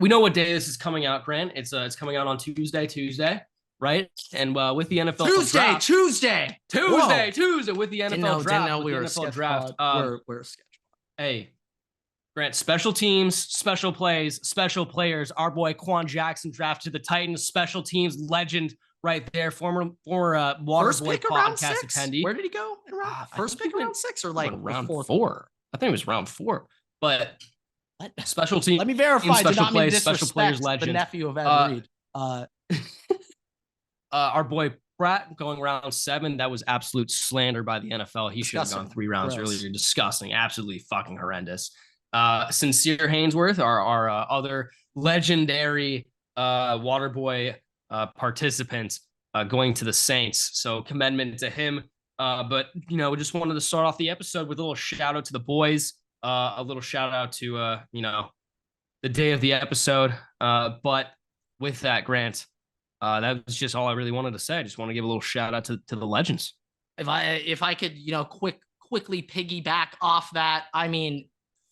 we know what day this is coming out, Grant. It's coming out on Tuesday, right? And with the NFL Tuesday, draft, Tuesday, Tuesday with the NFL Didn't draft, know with we the were NFL scheduled. draft. We're scheduled. Hey, Grant, special teams, special plays, special players. Our boy Quan Jackson drafted to the Titans. Special teams legend right there. Former Waterboy podcast attendee. Where did he go? In round first pick around 6 or like round fourth? 4? I think it was round 4. But what? Special teams. Let me verify. Special plays, special players legend. The nephew of Ed Reed. Our boy Pratt going round 7. That was absolute slander by the NFL. He should have gone 3 rounds earlier. Disgusting. Absolutely fucking horrendous. Sincere Haynesworth, our other legendary Waterboy participant, going to the Saints. So commendment to him. But we just wanted to start off the episode with a little shout out to the boys. A little shout out to the day of the episode. But with that, Grant, that was just all I really wanted to say. I just want to give a little shout out to the legends. If I could, quickly piggyback off that, I mean,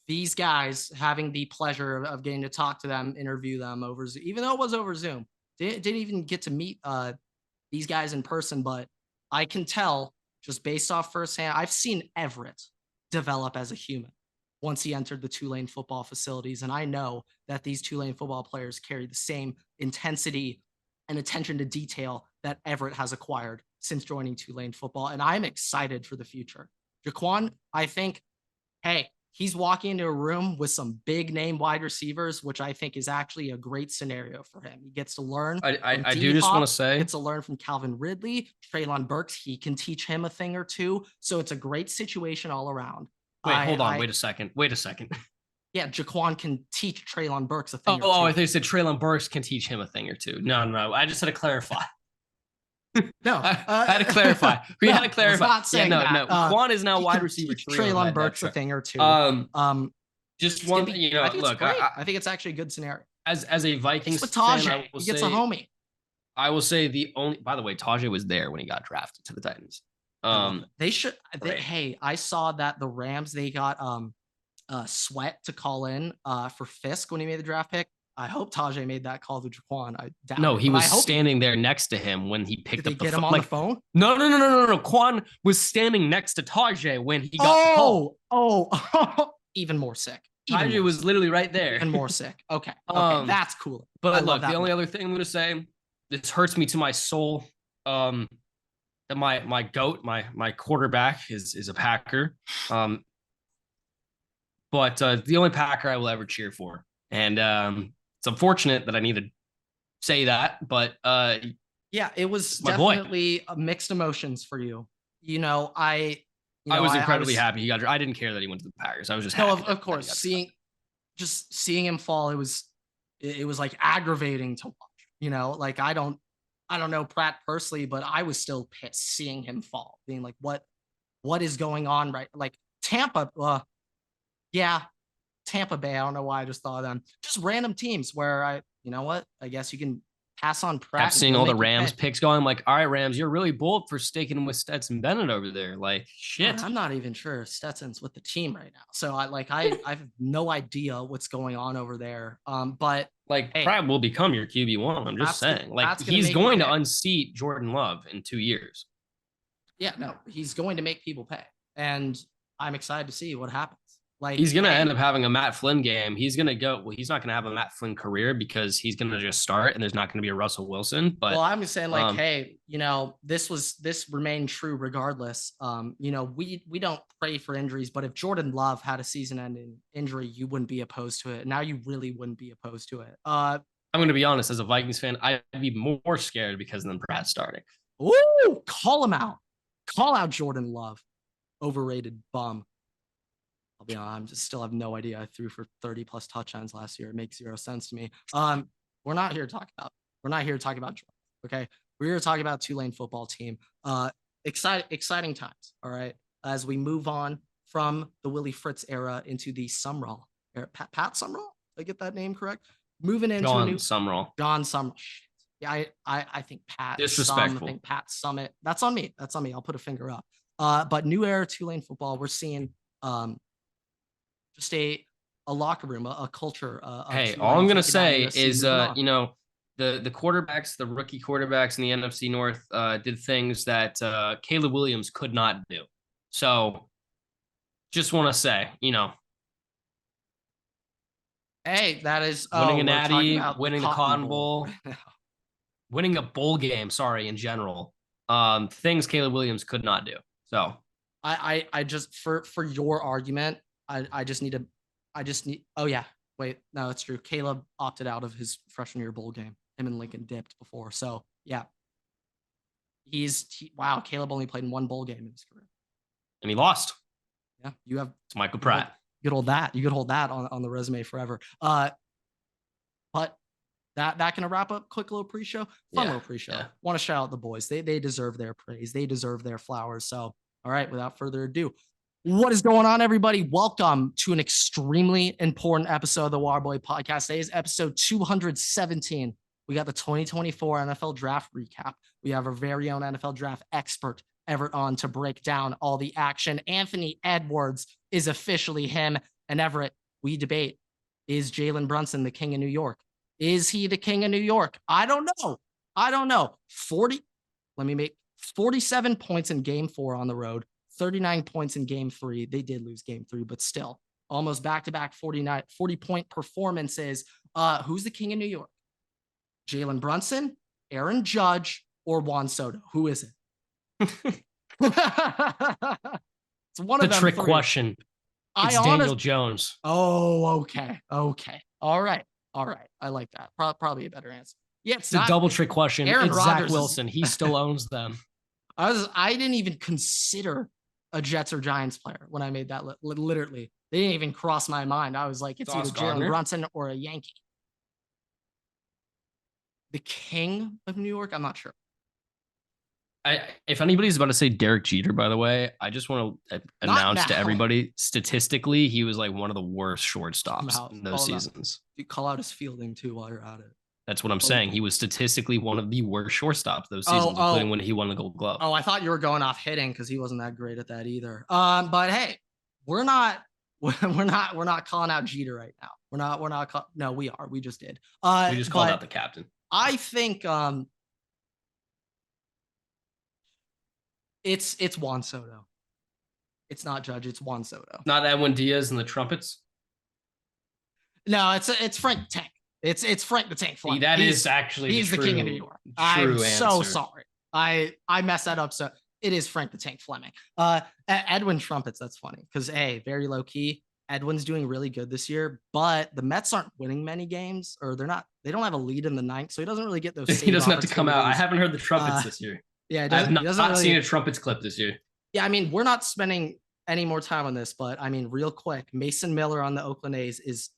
these guys, having the pleasure of getting to talk to them, interview them over Zoom, even though it was over Zoom, didn't even get to meet these guys in person, but I can tell just based off firsthand, I've seen Everett develop as a human once he entered the Tulane football facilities. And I know that these Tulane football players carry the same intensity and attention to detail that Everett has acquired since joining Tulane football. And I'm excited for the future. Jaquan, I think, hey, he's walking into a room with some big name wide receivers, which I think is actually a great scenario for him. He gets to learn. I do just want to say, gets to learn from Calvin Ridley, Treylon Burks. He can teach him a thing or two. So it's a great situation all around. Wait, hold on. Wait a second. Yeah, Jaquan can teach Treylon Burks a thing or two. I thought you said Treylon Burks can teach him a thing or two. No. I just had to clarify. No, I had to clarify. We had to clarify. Not saying no. Quan is now wide receiver. Treylon Burks a thing or two. Just one thing, look, I think it's actually a good scenario. As a Vikings fan, he gets a homie. I will say by the way, Tajay was there when he got drafted to the Titans. They should. Hey, I saw that the Rams, they got Sweat to call in for Fisk when he made the draft pick. I hope Tajay made that call to Jaquan. I doubt. No, he was standing there next to him when he picked up the phone. Did they get him on the phone? No. Quan was standing next to Tajay when he got the call. Oh, even more sick. Tajay was literally right there. Even more sick. Okay, that's cool. But look, the only other thing I'm going to say, this hurts me to my soul. That my goat, my quarterback is a Packer. But the only Packer I will ever cheer for. And it's unfortunate that I need to say that, but yeah, it was definitely mixed emotions for you. I was incredibly happy he got. I didn't care that he went to the Packers. I was just happy. Of course, seeing him fall, it was like aggravating to watch. Like I don't know Pratt personally, but I was still pissed seeing him fall, being like, what is going on, right? Like Tampa, Tampa Bay. I don't know why I just thought of them. Just random teams where I guess you can pass on Pratt. Kept seeing all the Rams picks going. I'm like, all right, Rams, you're really bold for sticking with Stetson Bennett over there. Like, shit. I'm not even sure Stetson's with the team right now. So I have no idea what's going on over there. But Pratt will become your QB1. I'm just saying. Like, he's going to unseat Jordan Love in 2 years. Yeah, no, he's going to make people pay. And I'm excited to see what happens. Like he's going to end up having a Matt Flynn game. He's going to go. Well, he's not going to have a Matt Flynn career because he's going to just start and there's not going to be a Russell Wilson. But I'm just saying, hey, this remained true regardless. We don't pray for injuries, but if Jordan Love had a season-ending injury, you wouldn't be opposed to it. Now you really wouldn't be opposed to it. I'm going to be honest, as a Vikings fan, I'd be more scared because then Pratt starting. Ooh, call him out. Call out Jordan Love, overrated bum. I'll be honest, I still have no idea. I threw for 30 plus touchdowns last year. It makes zero sense to me. We're not here to talk about Jordan, okay? We're here to talk about Tulane football team. Exciting times, all right? As we move on from the Willie Fritz era into the Sumrall era. Pat Sumrall? Did I get that name correct? Moving into John Sumrall. Shit. Yeah, I think Pat. Disrespectful. I think Pat Summit. That's on me. I'll put a finger up. But new era Tulane football. We're seeing just a locker room, a culture. Hey, to all I'm you gonna take it down to say USC is, moving on. the quarterbacks, the rookie quarterbacks in the NFC North, did things that Caleb Williams could not do. So, just want to say, Hey, that is winning a we're talking natty, about winning the Cotton Cotton Bowl. Bowl, winning a bowl game. Sorry, in general, things Caleb Williams could not do. So, I just for your argument, I just need to, oh yeah, wait, no, it's true. Caleb opted out of his freshman year bowl game. Him and Lincoln dipped before, so yeah, wow. Caleb only played in one bowl game in his career, and he lost. Yeah, you have It's Michael Pratt. You could hold that on the resume forever. But that can wrap up quick little pre-show, little pre-show. Yeah. Want to shout out the boys. They deserve their praise. They deserve their flowers. So, all right, without further ado, what is going on, everybody? Welcome to an extremely important episode of the Waterboy Podcast. Today is episode 217. We got the 2024 NFL Draft recap. We have our very own NFL Draft expert, Everett, on to break down all the action. Anthony Edwards is officially him. And Everett, we debate, is Jalen Brunson the king of New York? Is he the king of New York? I don't know. 47 points in game 4 on the road, 39 points in game 3. They did lose game 3, but still almost back-to-back 40-point performances. Who's the king of New York? Jalen Brunson, Aaron Judge, or Juan Soto? Who is it? It's one of them. Trick question. It's Daniel Jones. Oh, okay. All right. I like that. Probably a better answer. Yeah, it's a double trick question. Aaron Rodgers Zach Wilson. He still owns them. I didn't even consider a Jets or Giants player when I made that. Literally, they didn't even cross my mind. I was like, it's either Jalen Brunson or a Yankee. The king of New York? I'm not sure. If anybody's about to say Derek Jeter, by the way, I just want to announce to everybody, statistically, he was like one of the worst shortstops in those seasons. You call out his fielding too while you're at it. That's what I'm saying. He was statistically one of the worst shortstops those seasons, including when he won the Gold Glove. Oh, I thought you were going off hitting because he wasn't that great at that either. But hey, we're not calling out Jeter right now. No, we are. We just did. We just called out the captain. I think it's Juan Soto. It's not Judge. It's Juan Soto. Not Edwin Diaz and the Trumpets. No, it's Frank the Tank. It's Frank the Tank Fleming. He's the king of New York. I'm so sorry. I messed that up. So it is Frank the Tank Fleming. Edwin Trumpets. That's funny because very low key. Edwin's doing really good this year, but the Mets aren't winning many games, or they don't have a lead in the 9th, so he doesn't really get those. He doesn't have to come out. I haven't heard the Trumpets this year. Yeah, I've not seen a Trumpets clip this year. Yeah, I mean, we're not spending any more time on this, but I mean, real quick, Mason Miller on the Oakland A's is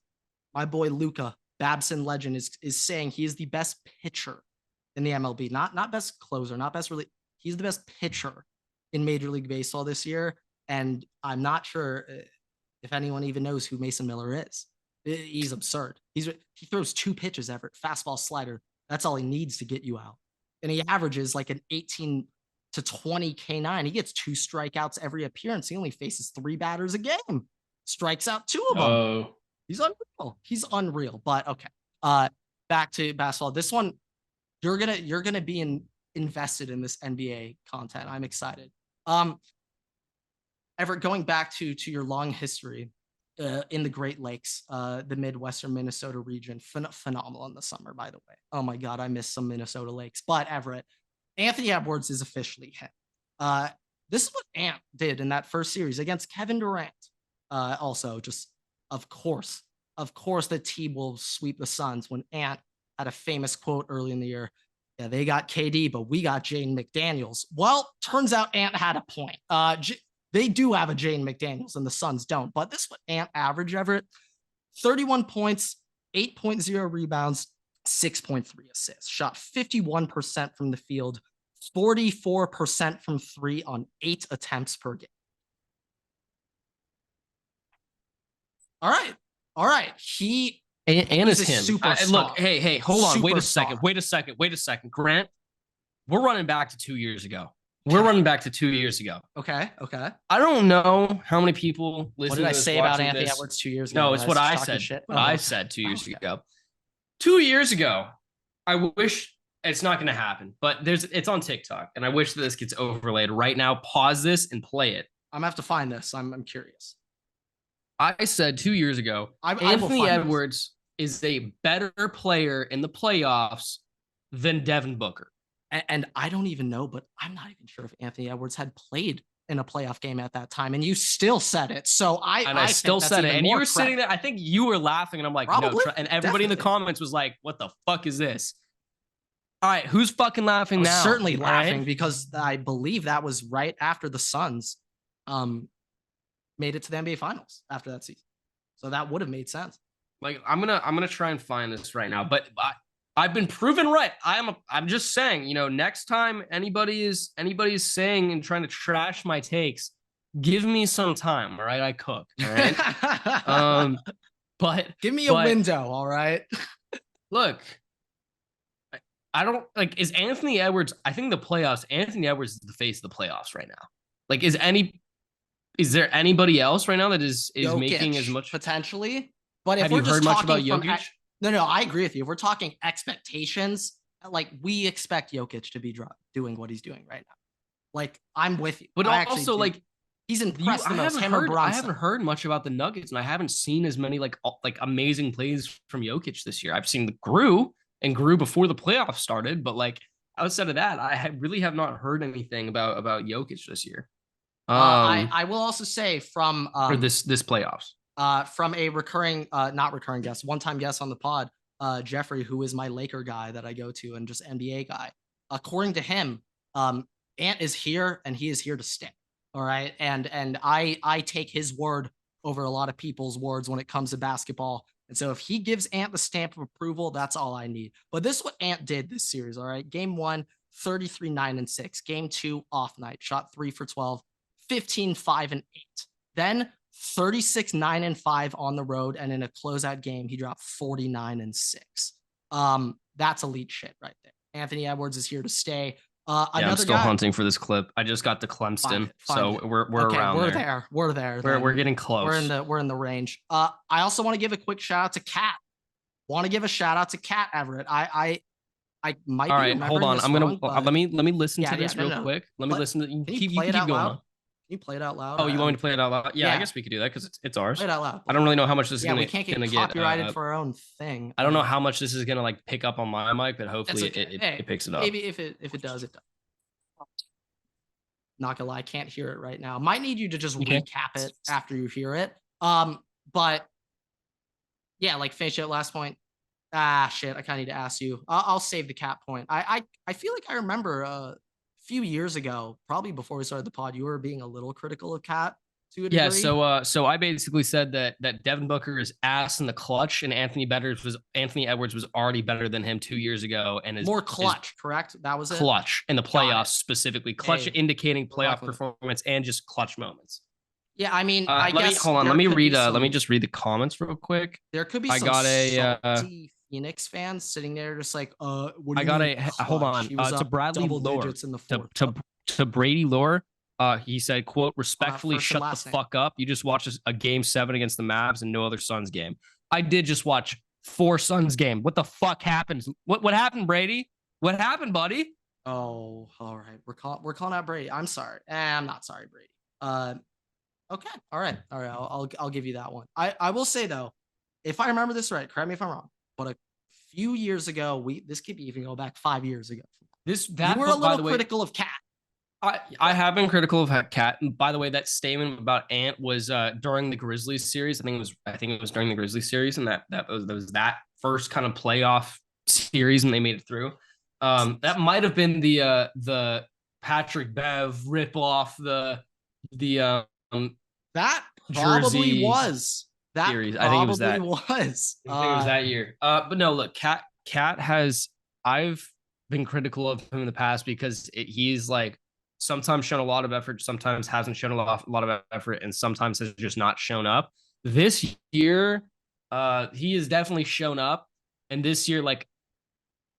my boy Luca, Babson legend, is saying he is the best pitcher in the MLB, not best closer, not best really. He's the best pitcher in Major League Baseball this year, and I'm not sure if anyone even knows who Mason Miller is. He's absurd. He throws 2 pitches, Everett, fastball, slider. That's all he needs to get you out. And he averages like an 18 to 20 K9. He gets 2 strikeouts every appearance. He only faces 3 batters a game. Strikes out 2 of them. Oh. He's unreal. But okay. Back to basketball. This one, you're gonna be invested in this NBA content. I'm excited. Everett, going back to your long history in the Great Lakes, the Midwestern Minnesota region, phenomenal in the summer, by the way. Oh my God, I miss some Minnesota lakes. But Everett, Anthony Edwards is officially him. This is what Ant did in that first series against Kevin Durant. Also, just of course, the team will sweep the Suns when Ant had a famous quote early in the year. Yeah, they got KD, but we got Jaden McDaniels. Well, turns out Ant had a point. They do have a Jaden McDaniels and the Suns don't, but this is what Ant average, Everett. 31 points, 8.0 rebounds, 6.3 assists. Shot 51% from the field, 44% from 3 on 8 attempts per game. All right. And it's him. Look, hey, hold on. Superstar. Wait a second. Grant, we're running back to 2 years ago. We're running back to 2 years ago. Okay. I don't know how many people listen. What did to I this, say about watching Anthony this. Edwards 2 years ago? No, it's what I talking said. shit? What Oh, I okay. said 2 years Okay. ago. 2 years ago, I wish it's not going to happen, but it's on TikTok, and I wish that this gets overlaid right now. Pause this and play it. I'm gonna have to find this. I'm curious. I said 2 years ago, I will Anthony find this. Edwards is a better player in the playoffs than Devin Booker. And I don't even know, but I'm not even sure if Anthony Edwards had played in a playoff game at that time, and you still said it. So I still think said it, that's even and you more were sitting credit. there. I think you were laughing, and I'm like, Probably. no. And everybody in the Definitely. comments was like, "What the fuck is this?" All right, who's fucking laughing I was now? certainly All laughing right? because I believe that was right after the Suns made it to the NBA Finals after that season. So that would have made sense. Like I'm gonna try and find this right now, but I've been proven right. I'm just saying, you know, next time anybody is saying and trying to trash my takes, give me some time. All right, I cook. All right. But give me a window. All right. Look, I don't like. Is Anthony Edwards? I think the playoffs. Anthony Edwards is the face of the playoffs right now. Like, is there anybody else right now that is Jokic, making as much potentially? But if have we're you just heard much about talking from Jokic? no, I agree with you. If we're talking expectations, like we expect Jokic to be doing what he's doing right now. Like I'm with you, But I also like he's impressed the most. I haven't heard much about the Nuggets, and I haven't seen as many like amazing plays from Jokic this year. I've seen the grew before the playoffs started, but like outside of that, I really have not heard anything about Jokic this year. I will also say from for this playoffs. From a recurring, not recurring guest, one-time guest on the pod, Jeffrey, who is my Laker guy that I go to and just NBA guy. According to him, Ant is here and he is here to stay. All right. And I take his word over a lot of people's words when it comes to basketball. And so if he gives Ant the stamp of approval, that's all I need. But this is what Ant did this series. All right. Game 1, 33-9-6. Game 2, off night, shot 3 for 12, 15-5-8. Then 36-9-5 on the road, and in a closeout game, he dropped 49-6. That's elite shit right there. Anthony Edwards is here to stay. I'm still hunting for this clip. I just got to Clemson, so we're okay, around we're there. We're there. We're getting close. We're in the range. I also want to give a quick shout out to Kat. Want to give a shout out to Kat Everett. I might. All right, hold on. I'm gonna let me listen to this real quick. Let me listen to. Can you play it out loud? Can you play it out loud? Oh, you want me to play it out loud? Yeah, I guess we could do that because it's ours. Play it out loud. I don't really know how much this is gonna. We can't get copyrighted for our own thing. I don't know how much this is gonna like pick up on my mic, but hopefully it picks it up. Maybe if it does, it does. Not gonna lie, I can't hear it right now. Might need you to just recap it after you hear it. But yeah, like finish it. Last point. Shit, I kind of need to ask you. I'll save the Cat point. I feel like I remember a few years ago, probably before we started the pod, you were being a little critical of Cat to a degree. Yeah, so I basically said that Devin Booker is ass in the clutch, and Anthony Edwards was already better than him 2 years ago, and is more clutch, correct? That was it. Clutch in the playoffs specifically, clutch indicating playoff performance and just clutch moments. Yeah, I mean, I guess. Hold on. Let me read. Let me just read the comments real quick. There could be some salty Phoenix fans sitting there, just like, what do you mean, hold on. To Bradley Lore, to Brady Lore. He said, "quote Respectfully, shut the fuck up. You just watched a game 7 against the Mavs and no other Suns game. I did just watch 4 Suns game. What the fuck happened? What happened, Brady? What happened, buddy? Oh, all right. We're calling out Brady. I'm sorry. I'm not sorry, Brady. Okay. All right. I'll give you that one. I will say though, if I remember this right, correct me if I'm wrong, but a few years ago, this could even go back 5 years ago. You were a little critical of Cat. I have been critical of Cat. And by the way, that statement about Ant was during the Grizzlies series. I think it was during the Grizzlies series, and that was that first kind of playoff series, and they made it through. That might have been the Patrick Bev rip off the that probably was that series. I think it was that. I think it was that year. But no, look, Cat has. I've been critical of him in the past because he's like sometimes shown a lot of effort, sometimes hasn't shown a lot of effort, and sometimes has just not shown up. This year, he has definitely shown up, and this year, like,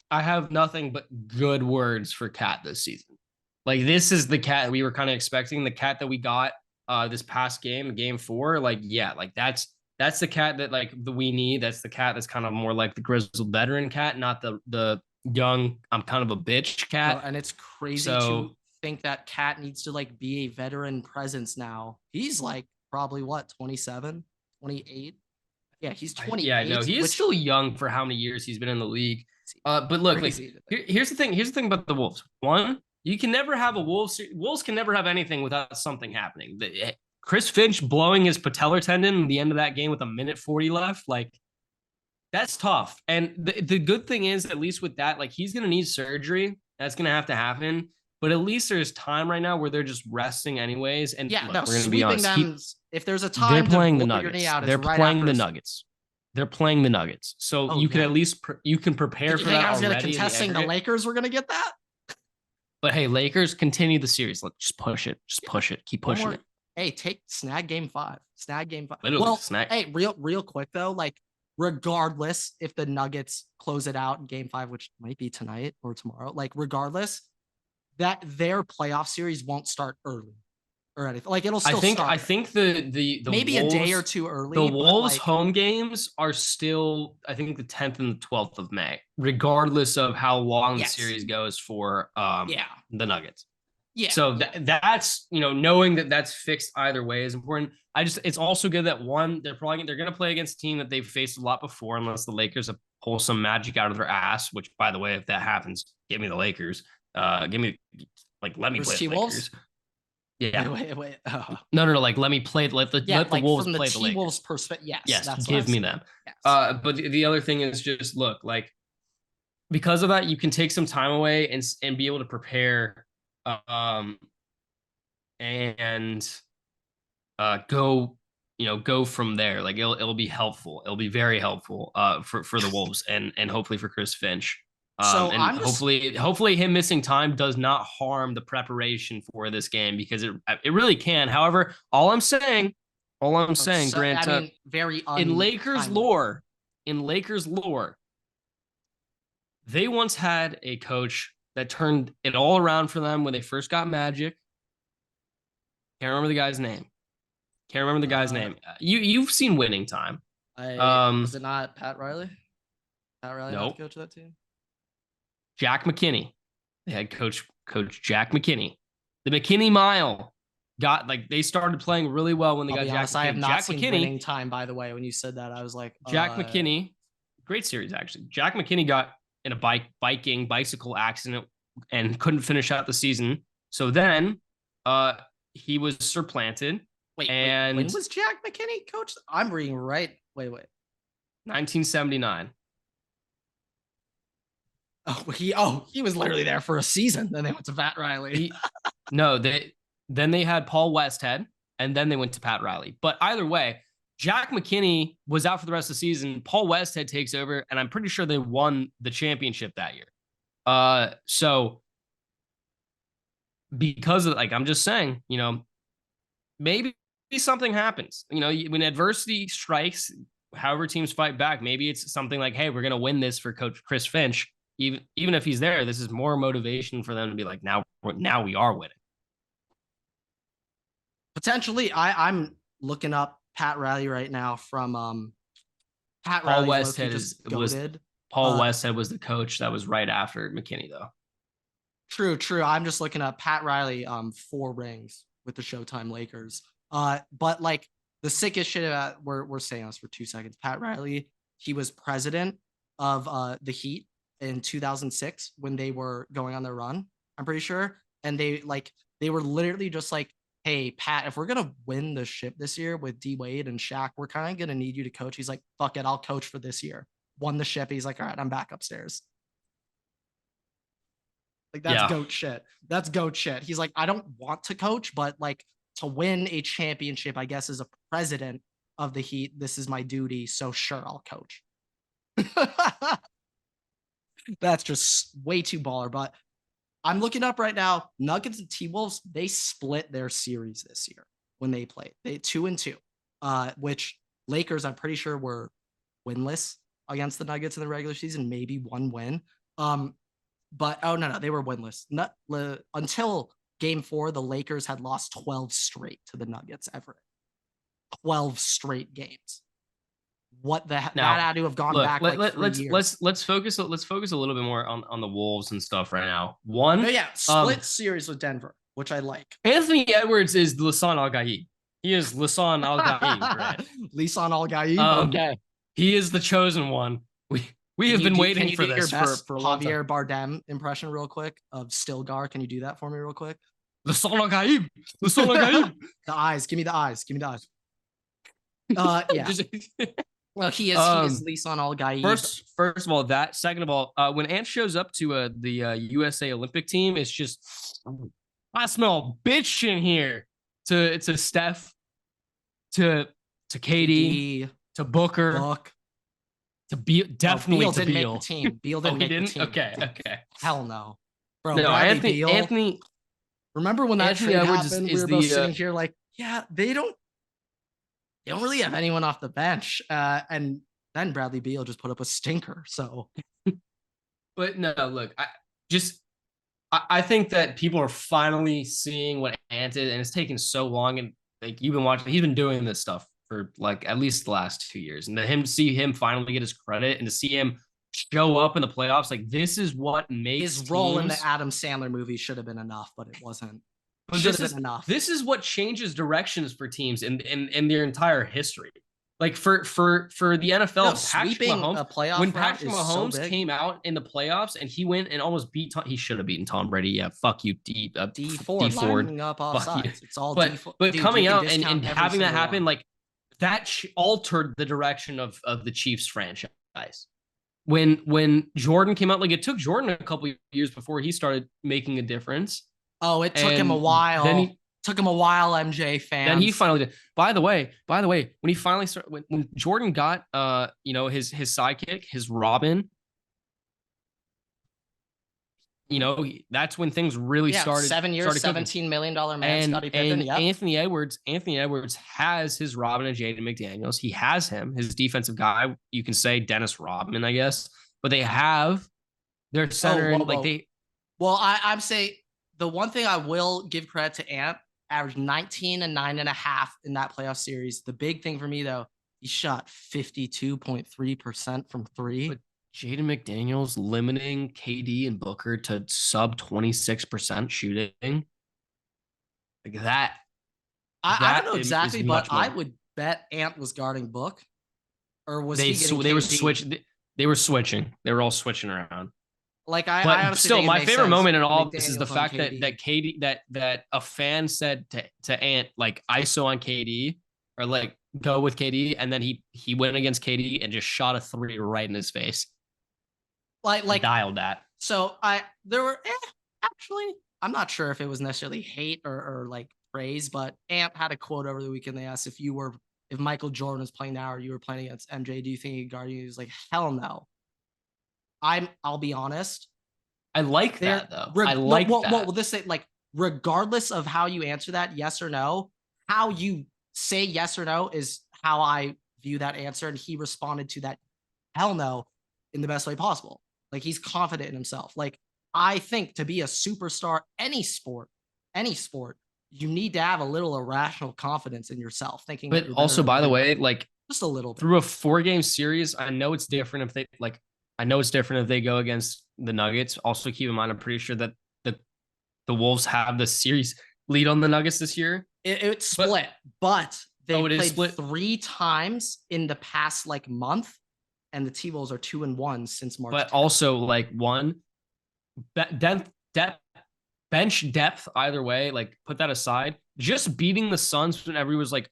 I have nothing but good words for Cat this season. Like this is the cat we were kind of expecting, the cat that we got this past game 4. Like, yeah, like that's the cat that like we need. That's the cat that's kind of more like the grizzled veteran cat, not the young, I'm kind of a bitch cat. And it's crazy to So think that Cat needs to like be a veteran presence now. He's like probably what, 27, 28? Yeah, he's yeah, 28, no, he is which still young for how many years he's been in the league. But look, like crazy. here's the thing. Here's the thing about the Wolves. One, you can never have a Wolves can never have anything without something happening. Chris Finch blowing his patellar tendon at the end of that game with a minute 40 left, like that's tough. And the good thing is, at least with that, like he's gonna need surgery. That's gonna have to happen. But at least there's time right now where they're just resting anyways. And yeah, look, no, we're gonna be sweeping honest. them. If there's a They're time to playing the blow your knee Nuggets. out, it's They're right playing after the a- Nuggets. They're playing the Nuggets. So Oh, you can yeah. at least you can prepare Did you for think that I was gonna already. contesting the Lakers were gonna get that? But hey, Lakers continue the series. Let's just push it. Just push it. Keep pushing it. Hey, snag game 5. Snag game 5. Literally, Well, snag. hey, real quick though, like regardless if the Nuggets close it out in game 5, which might be tonight or tomorrow, like regardless, that their playoff series won't start early or anything. Like it'll still start. I think the maybe Wolves, a day or two early. the Wolves like, home games are still, I think, the 10th and the 12th of May, regardless of how long yes. the series goes for the Nuggets. Yeah. So that's, knowing that that's fixed either way is important. It's also good that one, they're going to play against a team that they've faced a lot before, unless the Lakers have pull some magic out of their ass, which by the way, if that happens, give me the Lakers. Let me play the Lakers. Yeah. Wait. Oh. No. Like let me play. Let the Wolves from the play the Lakers. Wolves perspective. Yes. Give me them. Yes. But the other thing is just look, like because of that, you can take some time away and be able to prepare, and go from there. Like it'll be helpful. It'll be very helpful for the Wolves and hopefully for Chris Finch. And hopefully him missing time does not harm the preparation for this game, because it really can. However, all I'm saying, Grant, I mean, very in Lakers lore, they once had a coach that turned it all around for them when they first got Magic. Can't remember the guy's name. You've seen Winning Time. Was it not Pat Riley? Pat Riley, nope. Coach of that team. Jack McKinney, the head coach Jack McKinney. The McKinney Mile they started playing really well when they got Jack McKinney. I have not seen Winning Time, by the way. When you said that, I was like, Jack McKinney, great series actually. Jack McKinney got in a bicycle accident and couldn't finish out the season. So then he was supplanted. Wait, when was Jack McKinney coach? I'm reading right. Wait. 1979. He was literally there for a season. Then they went to Pat Riley. Then they had Paul Westhead, and then they went to Pat Riley. But either way, Jack McKinney was out for the rest of the season. Paul Westhead takes over, and I'm pretty sure they won the championship that year. So because of I'm just saying, maybe something happens. When adversity strikes, however teams fight back, maybe it's something like, hey, we're gonna win this for Coach Chris Finch. Even if he's there, this is more motivation for them to be like, now we are winning. Potentially, I'm looking up Pat Riley right now from Pat Paul Riley Westhead Paul Westhead was the coach. That was right after McKinney, though. True. I'm just looking up Pat Riley, 4 rings with the Showtime Lakers. But like the sickest shit we're saying this for 2 seconds. Pat Riley, he was president of the Heat in 2006 when they were going on their run, I'm pretty sure. And they were literally just like, hey, Pat, if we're going to win the ship this year with D Wade and Shaq, we're kind of going to need you to coach. He's like, fuck it, I'll coach for this year. Won the ship. He's like, all right, I'm back upstairs. Like, that's goat shit. That's goat shit. He's like, I don't want to coach, but like to win a championship, I guess, as a president of the Heat, this is my duty. So sure, I'll coach. That's just way too baller. But I'm looking up right now. Nuggets and T-Wolves, they split their series this year when they played. They 2-2, which Lakers, I'm pretty sure, were winless against the Nuggets in the regular season, maybe 1 win. But no, they were winless. Until game 4, the Lakers had lost 12 straight to the Nuggets, Everett. 12 straight games. What the heck? That had to have gone back like 3 years. Let's focus a little bit more on the Wolves and stuff right now. Split series with Denver, which I like. Anthony Edwards is Lisan Al-Gaib. He is Lisan Al-Gaib, right? Lisan Al-Gaib. Okay. He is the chosen one. We have been waiting for this for a long time. Javier Bardem impression real quick of Stilgar. Can you do that for me real quick? Lisan Al-Gaib. Lisan Al-Gaib. The eyes. Give me the eyes. Give me the eyes. Yeah. Well, he is Lisan Al-Gaib. First of all, that. Second of all, when Ant shows up to the USA Olympic team, it's just I smell bitch in here. To Steph, to KD, to Booker, to Beal. Definitely Beal to didn't Beal. make the team. Beal didn't make the team. Okay. Hell no, bro. No, Anthony. Remember when that Anthony trade Edwards happened? is We were both the, sitting here like, yeah, they don't really have anyone off the bench. And then Bradley Beal just put up a stinker. So, but no, look, I think that people are finally seeing what Ant is, and it's taken so long. And like you've been watching, he's been doing this stuff for like at least the last 2 years, and to see him finally get his credit and to see him show up in the playoffs, like this is what makes his role in the Adam Sandler movie should have been enough, but it wasn't. Should have been enough. This is what changes directions for teams in their entire history. Like for the NFL, Patrick Mahomes, when Patrick Mahomes came out in the playoffs and he went and almost beat he should have beaten Tom Brady. Yeah, fuck you, D Ford. Up all sides. It's all but coming out and having that happen, like that altered the direction of the Chiefs franchise. When Jordan came out, like it took Jordan a couple of years before he started making a difference. Oh, it took him a while. Took him a while, MJ fans. Then he finally did. By the way, when he finally started, when Jordan got his sidekick, his Robin, that's when things really started. 7 years, $17 million man, Scottie Pippen. And Anthony Edwards has his Robin and Jaden McDaniels. He has him, his defensive guy. You can say Dennis Rodman, I guess, but they have their center. Well, I'm saying the one thing I will give credit to Ant. Averaged 19 and 9.5 in that playoff series. The big thing for me, though, he shot 52.3% from three. But Jaden McDaniels limiting KD and Booker to sub 26% shooting. Like that. I don't know exactly, but I would bet Ant was guarding Book. Or was he getting they were switching. They were switching. They were all switching around. Like I honestly still, my favorite moment in all of this is the fact that KD that a fan said to Ant like ISO on KD or like go with KD, and then he went against KD and just shot a 3 right in his face. Like dialed that. So there were actually I'm not sure if it was necessarily hate or like praise, but Ant had a quote over the weekend. They asked if Michael Jordan was playing now or you were playing against MJ, do you think he'd guard you? He was like, hell no. I'll be honest. I like that though. I like that. Well, this say like regardless of how you answer that, yes or no, how you say yes or no is how I view that answer. And he responded to that hell no in the best way possible. Like he's confident in himself. Like I think to be a superstar, any sport, you need to have a little irrational confidence in yourself. Thinking. But also, by the way, like just a little bit. Through a 4-game series, I know it's different if they go against the Nuggets. Also, keep in mind, I'm pretty sure that the Wolves have the series lead on the Nuggets this year. It's split, but they played split 3 times in the past like month, and the T-Wolves are 2-1 since March. But 10th. Also, like bench depth either way. Like put that aside. Just beating the Suns when everyone was like,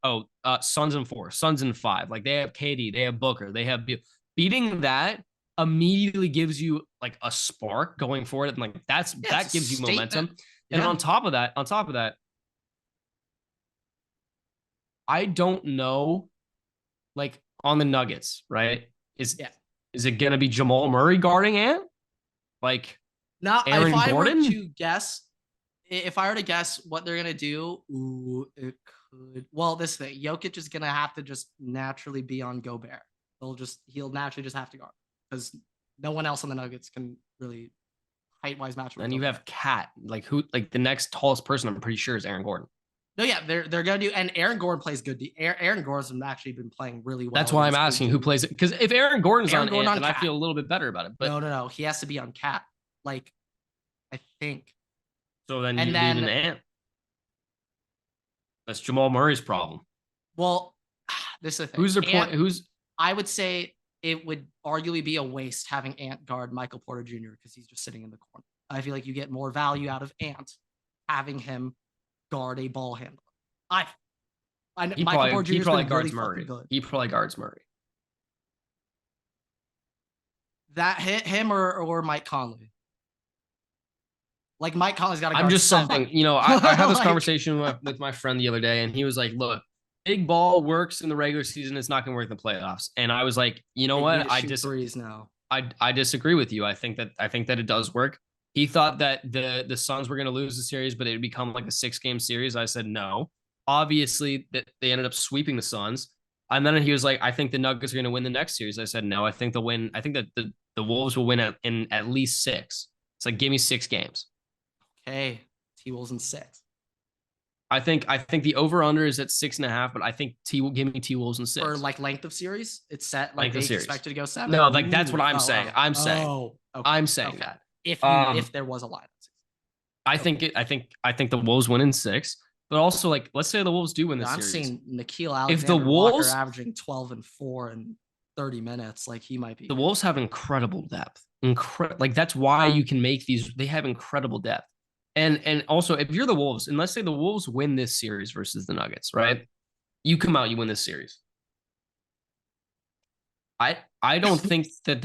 Suns in 4, Suns in 5. Like they have KD, they have Booker, they have beating that. Immediately gives you like a spark going forward, and like that gives you momentum. Yeah. And on top of that, I don't know, like on the Nuggets, right? Is it gonna be Jamal Murray guarding Ant? Like now, Aaron if Gordon? If I were to guess what they're gonna do, it could. Well, this thing, Jokic is gonna have to just naturally be on Gobert. He'll naturally just have to guard. Because no one else on the Nuggets can really height-wise matchup. And you have Cat, like the next tallest person, I'm pretty sure, is Aaron Gordon. No, yeah, they're gonna do, and Aaron Gordon plays good. Aaron Gordon's actually been playing really well. That's why I'm asking who plays it, because if Aaron Gordon's on Ant, then I feel a little bit better about it. But no, he has to be on Cat. Like, I think. So then you leave an Ant. That's Jamal Murray's problem. Well, this is the thing. Who's their point? I would say it would arguably be a waste having Ant guard Michael Porter Jr. because he's just sitting in the corner. I feel like you get more value out of Ant having him guard a ball handler. Michael Porter Jr. He probably guards Murray. He probably guards Murray. That hit him or Mike Conley. Like Mike Conley's got to. I'm just saying, I had this conversation with my friend the other day, and he was like, "Look, big ball works in the regular season. It's not going to work in the playoffs." And I was like, "You know what? I disagree now. I disagree with you. I think that it does work." He thought that the Suns were going to lose the series, but it would become like a 6-game series. I said no. Obviously, that they ended up sweeping the Suns, and then he was like, "I think the Nuggets are going to win the next series." I said no. I think they'll win. I think that the Wolves will win in at least 6. It's like, give me 6 games. Okay, T-Wolves in 6. I think the over-under is at 6.5, but I think give me T-Wolves in 6. For like length of series, it's set like they expected to go 7. No, like that's what I'm saying. I'm saying that. If there was a line. I think the Wolves win in 6, but also like let's say the Wolves do win this series. I'm seeing Nickeil Alexander if the Wolves Walker averaging 12 and 4 in 30 minutes, like he might be. The Wolves have incredible depth. Like that's why you can make these. They have incredible depth. And also, if you're the Wolves, and let's say the Wolves win this series versus the Nuggets, right? You come out, you win this series. I don't think that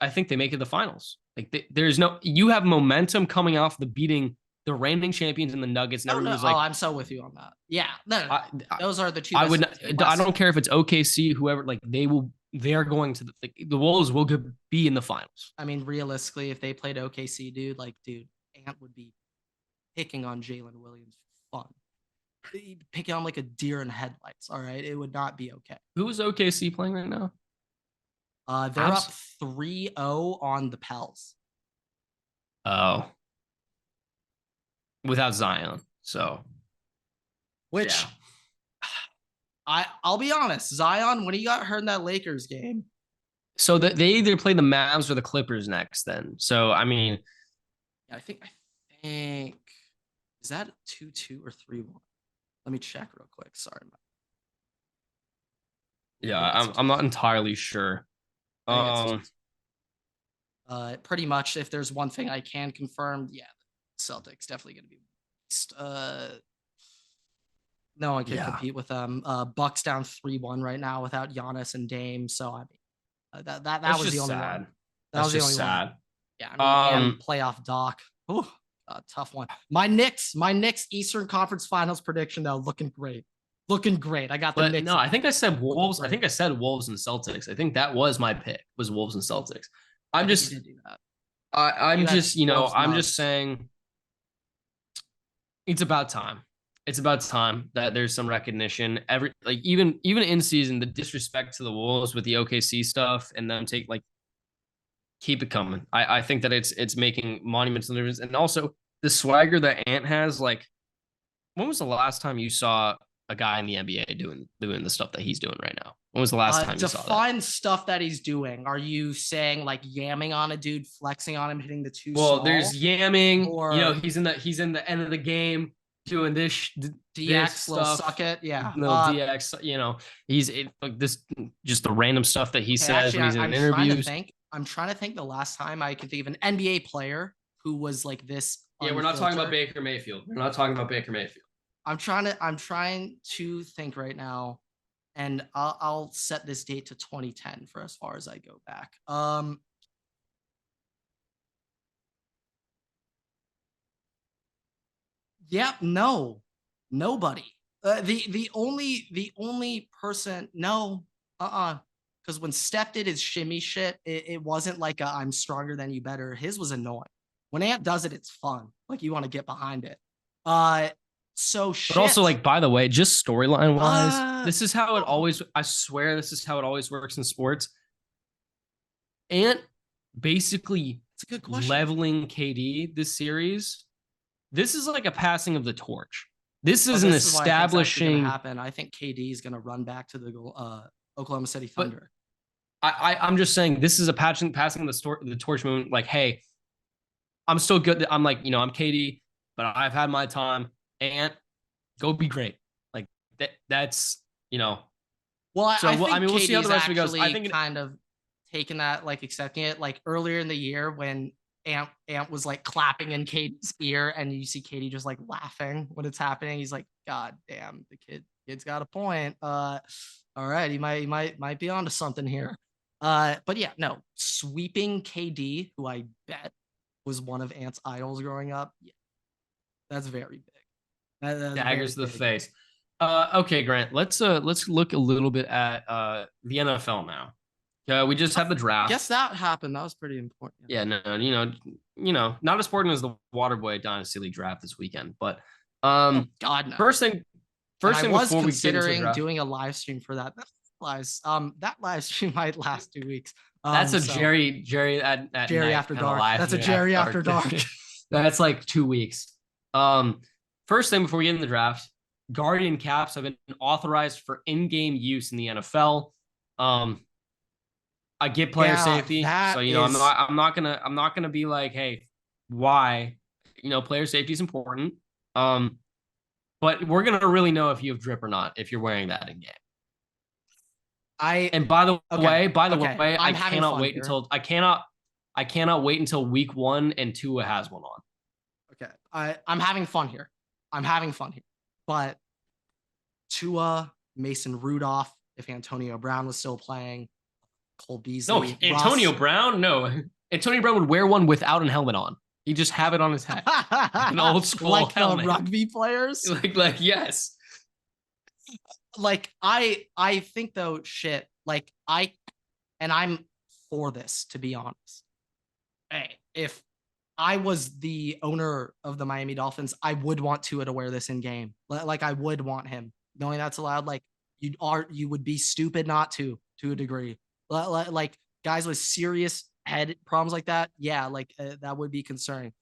I think they make it to the finals. Like you have momentum coming off the beating the reigning champions in the Nuggets. And I'm so with you on that. Yeah, those are the two. I don't care if it's OKC, whoever. Like they're going to the Wolves will be in the finals. I mean, realistically, if they played OKC, dude, Ant would be picking on Jalen Williams for fun. Picking on like a deer in headlights. All right. It would not be okay. Who is OKC playing right now? They're up 3-0 on the Pels. Oh. Without Zion. So. Which I'll be honest, Zion, when he got hurt in that Lakers game. So they either play the Mavs or the Clippers next then. So I mean. I think is that 2-2 or 3-1? Let me check real quick. Sorry. Yeah, I'm not entirely sure. Pretty much, if there's one thing I can confirm, the Celtics definitely going to be. No one can compete with them. Bucks down 3-1 right now without Giannis and Dame. So I mean, that was the only one. That was the only one. Yeah, I mean, playoff Doc. Ooh. Tough one. My Knicks Eastern Conference Finals prediction though, looking great. I got the Knicks. No, I think I said Wolves. I think I said Wolves and Celtics. I think that was my pick. Was Wolves and Celtics. I'm just saying it's about time. It's about time that there's some recognition. Even in season, the disrespect to the Wolves with the OKC stuff and them keep it coming. I think that it's making monumental difference. And also the swagger that Ant has, like, when was the last time you saw a guy in the NBA doing the stuff that he's doing right now? When was the last time you saw that? Define stuff that he's doing. Are you saying like yamming on a dude, flexing on him, hitting the two? Well, there's yamming, he's in the end of the game doing this DX stuff. Suck it. Yeah. No, DX, he's like this, just the random stuff that he says when he's in interviews. I'm trying to think the last time I can think of an NBA player who was like this. Yeah, we're not talking about Baker Mayfield. I'm trying to think right now, and I'll set this date to 2010 for as far as I go back. Yeah, no, nobody. The only person, no, because when Steph did his shimmy shit, it wasn't like I'm stronger than you better. His was annoying. When Ant does it, it's fun. Like you want to get behind it. So shit. But also, like, by the way, just storyline wise, this is how it always, I swear this is how it always works in sports. Ant basically a good question. leveling KD this series, this is like a passing of the torch. This is an establishing. I think KD is going to run back to the Oklahoma City Thunder. I'm just saying this is a passing the torch moment. Like, hey, I'm still good. I'm like, I'm KD, but I've had my time. And go be great. Like that's. Well, I think we'll see how the rest of it goes. I think kind of taking that, like accepting it, like earlier in the year when Ant was like clapping in KD's ear, and you see KD just like laughing when it's happening. He's like, God damn, the kid's got a point. All right, he might be onto something here. But yeah, no, sweeping KD, who I bet was one of Ant's idols growing up. Yeah, that's very big. That's daggers to the face. Okay, Grant, let's look a little bit at the NFL now. We just had the draft. I guess that happened. That was pretty important. Yeah, no, not as important as the Waterboy Dynasty League draft this weekend, but God, no. First thing I was considering doing a live stream for that. That live stream might last 2 weeks. That's a Jerry at Jerry night, after dark. That's a Jerry after dark. That's like 2 weeks. First thing before we get in the draft, Guardian caps have been authorized for in-game use in the NFL. I get player safety, so I'm not gonna be like, hey, why? Player safety is important. But we're gonna really know if you have drip or not if you're wearing that in game. By the way, I cannot wait until week 1 and Tua has one on. Okay, I'm having fun here. But Tua, Mason Rudolph, if Antonio Brown was still playing, Cole Beasley. No, Antonio Brown? No. Antonio Brown would wear one without a helmet on. He'd just have it on his head. An old school like helmet. Rugby players? Like yes. Like I think though, shit, like I'm for this, to be honest. Hey, if I was the owner of the Miami Dolphins, I would want Tua to wear this in game. Like I would want him, knowing that's allowed. Like you would be stupid not to a degree. Like guys with serious head problems like that, yeah, like that would be concerning.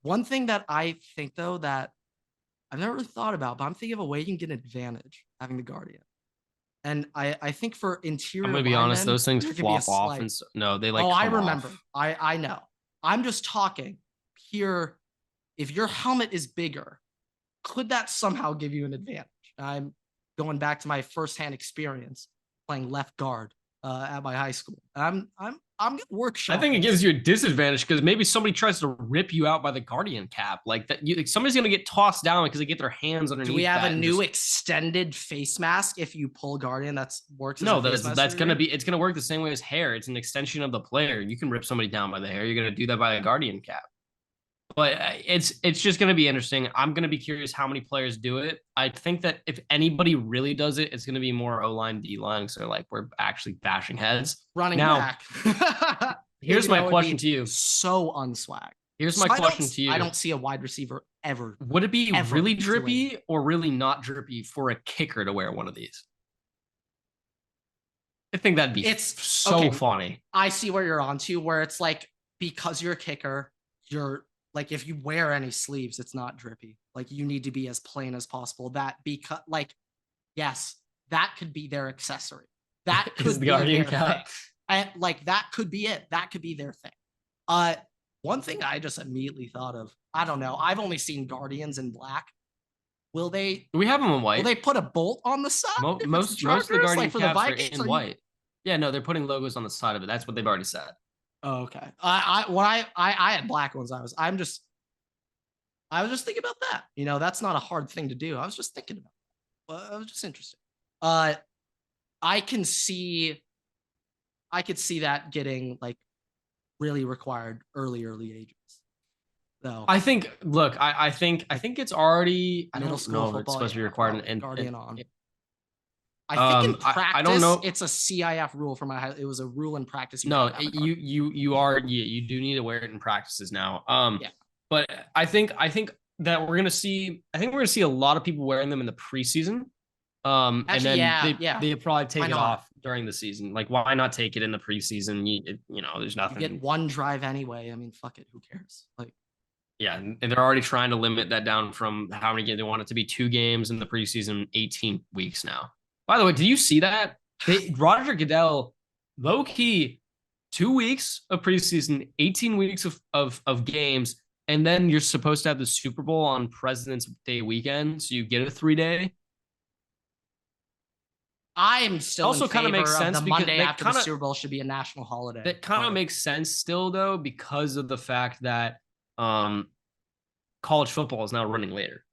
One thing that I think though that I've never really thought about, but I'm thinking of a way you can get an advantage having the Guardian. And I think for interior, I'm gonna be honest, those things flop off, and no, they like. Oh, I remember. Off. I know. I'm just talking here. If your helmet is bigger, could that somehow give you an advantage? I'm going back to my firsthand experience playing left guard at my high school. I'm gonna workshop. I think it gives you a disadvantage because maybe somebody tries to rip you out by the Guardian cap, like that. Somebody's gonna get tossed down because they get their hands underneath. Do we have a new extended face mask if you pull Guardian? Works. No, that's gonna be. It's gonna work the same way as hair. It's an extension of the player. You can rip somebody down by the hair. You're gonna do that by a Guardian cap. But it's just going to be interesting. I'm going to be curious how many players do it. I think that if anybody really does it, it's going to be more O-line, D-line. So like we're actually bashing heads. Running back. Here's my question to you. So unswag. Here's my question to you. I don't see a wide receiver ever. Would it be really drippy or really not drippy for a kicker to wear one of these? I think that'd be so funny. I see where you're on to, where it's like, because you're a kicker, you're like, if you wear any sleeves, it's not drippy. Like you need to be as plain as possible. Yes, that could be their accessory. That could be the Guardian cap. And like, that could be it. That could be their thing. One thing I just immediately thought of, I don't know. I've only seen Guardians in black. Do we have them in white? Will they put a bolt on the side? Most of the Guardian caps are in white. Yeah, no, they're putting logos on the side of it. That's what they've already said. Oh, okay. I had black ones. I was just thinking about that. That's not a hard thing to do. I was just thinking about it. I was just interested. I could see that getting like really required early ages. Though I think it's already middle school football. It's supposed to be required in Guardian on. I think in practice, I don't know. It's a CIF rule for my. It was a rule in practice. You do need to wear it in practices now. Yeah. But I think that we're gonna see. I think we're gonna see a lot of people wearing them in the preseason. And then they probably take it off during the season. Like, why not take it in the preseason? There's You nothing. get one drive anyway. I mean, fuck it. Who cares? Like, yeah, and they're already trying to limit that down from how many games they want it to be 2 games in the preseason, 18 weeks now. By the way, did you see that? Roger Goodell, low key, 2 weeks of preseason, 18 weeks of games, and then you're supposed to have the Super Bowl on President's Day weekend, so you get a 3-day. I am still also kind of makes sense the because Monday after the Super Bowl should be a national holiday. That kind of makes sense still, though, because of the fact that college football is now running later.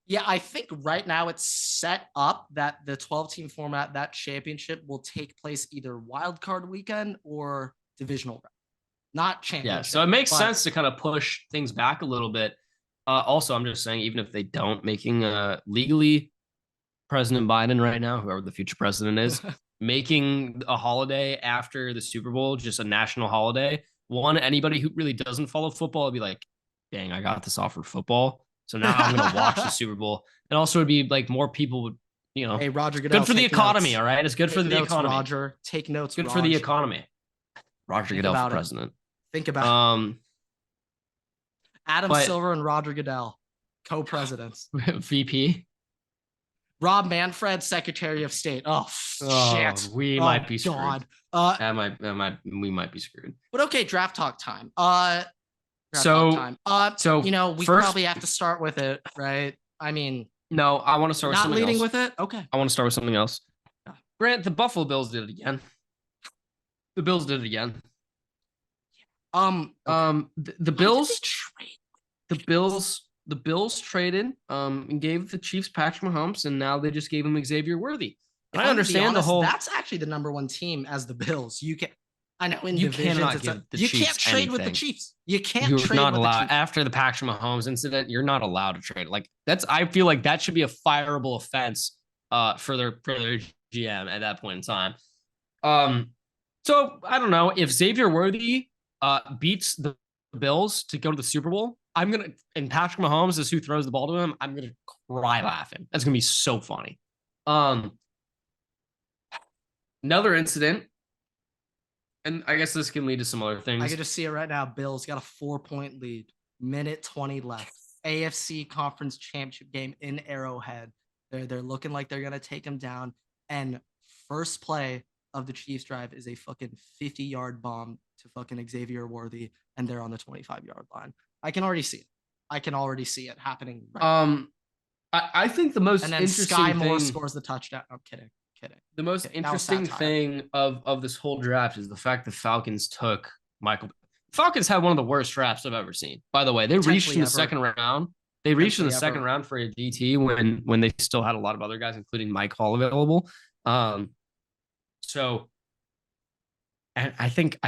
Yeah, I think right now it's set up that the 12-team format, that championship will take place either wild card weekend or divisional round, not championship. Yeah, so it makes sense to kind of push things back a little bit. Also, I'm just saying, even if they don't, making legally President Biden right now, whoever the future president is, making a holiday after the Super Bowl, just a national holiday. One, anybody who really doesn't follow football would be like, dang, I got this off for football. So now I'm going to watch the Super Bowl. And also it'd be like more people would, hey, Roger Goodell, good for the economy. All right. It's good for the economy. Roger, take notes. Good for the economy. Roger Goodell for president. Think about it. Adam Silver and Roger Goodell, co-presidents. VP. Rob Manfred, Secretary of State. Oh shit. We might be screwed. God. We might be screwed. But okay, draft talk time. So we probably have to start with it, right? I mean, no, I want to start with something not leading else. with it. Okay. I want to start with something else. Grant, the Buffalo Bills did it again. The Bills did it again. The Bills traded and gave the Chiefs Patrick Mahomes, and now they just gave him Xavier Worthy. And I understand the whole. That's actually the number one team as the Bills. I know in you divisions, cannot give the you Chiefs can't trade anything. with the Chiefs. You can't You're trade not with allowed the Chiefs. After the Patrick Mahomes incident. You're not allowed to trade. Like I feel like that should be a fireable offense for their GM at that point in time. So I don't know if Xavier Worthy beats the Bills to go to the Super Bowl. And Patrick Mahomes is who throws the ball to him. I'm gonna cry laughing. That's gonna be so funny. Another incident, and I guess this can lead to some other things. I can just see it right now. Bills got a 4-point lead. Minute 20 left. AFC Conference Championship game in Arrowhead. They're looking like they're gonna take them down. And first play of the Chiefs drive is a fucking 50-yard bomb to fucking Xavier Worthy, and they're on the 25-yard line. I can already see it. I can already see it happening. Right I think the most interesting Sky Moore thing, scores the touchdown. I'm kidding. The most interesting thing of this whole draft is the fact the Falcons took Michael. Falcons had one of the worst drafts I've ever seen. By the way, they reached in the second round. They reached in the second round for a DT when they still had a lot of other guys, including Mike Hall, available. So, and I think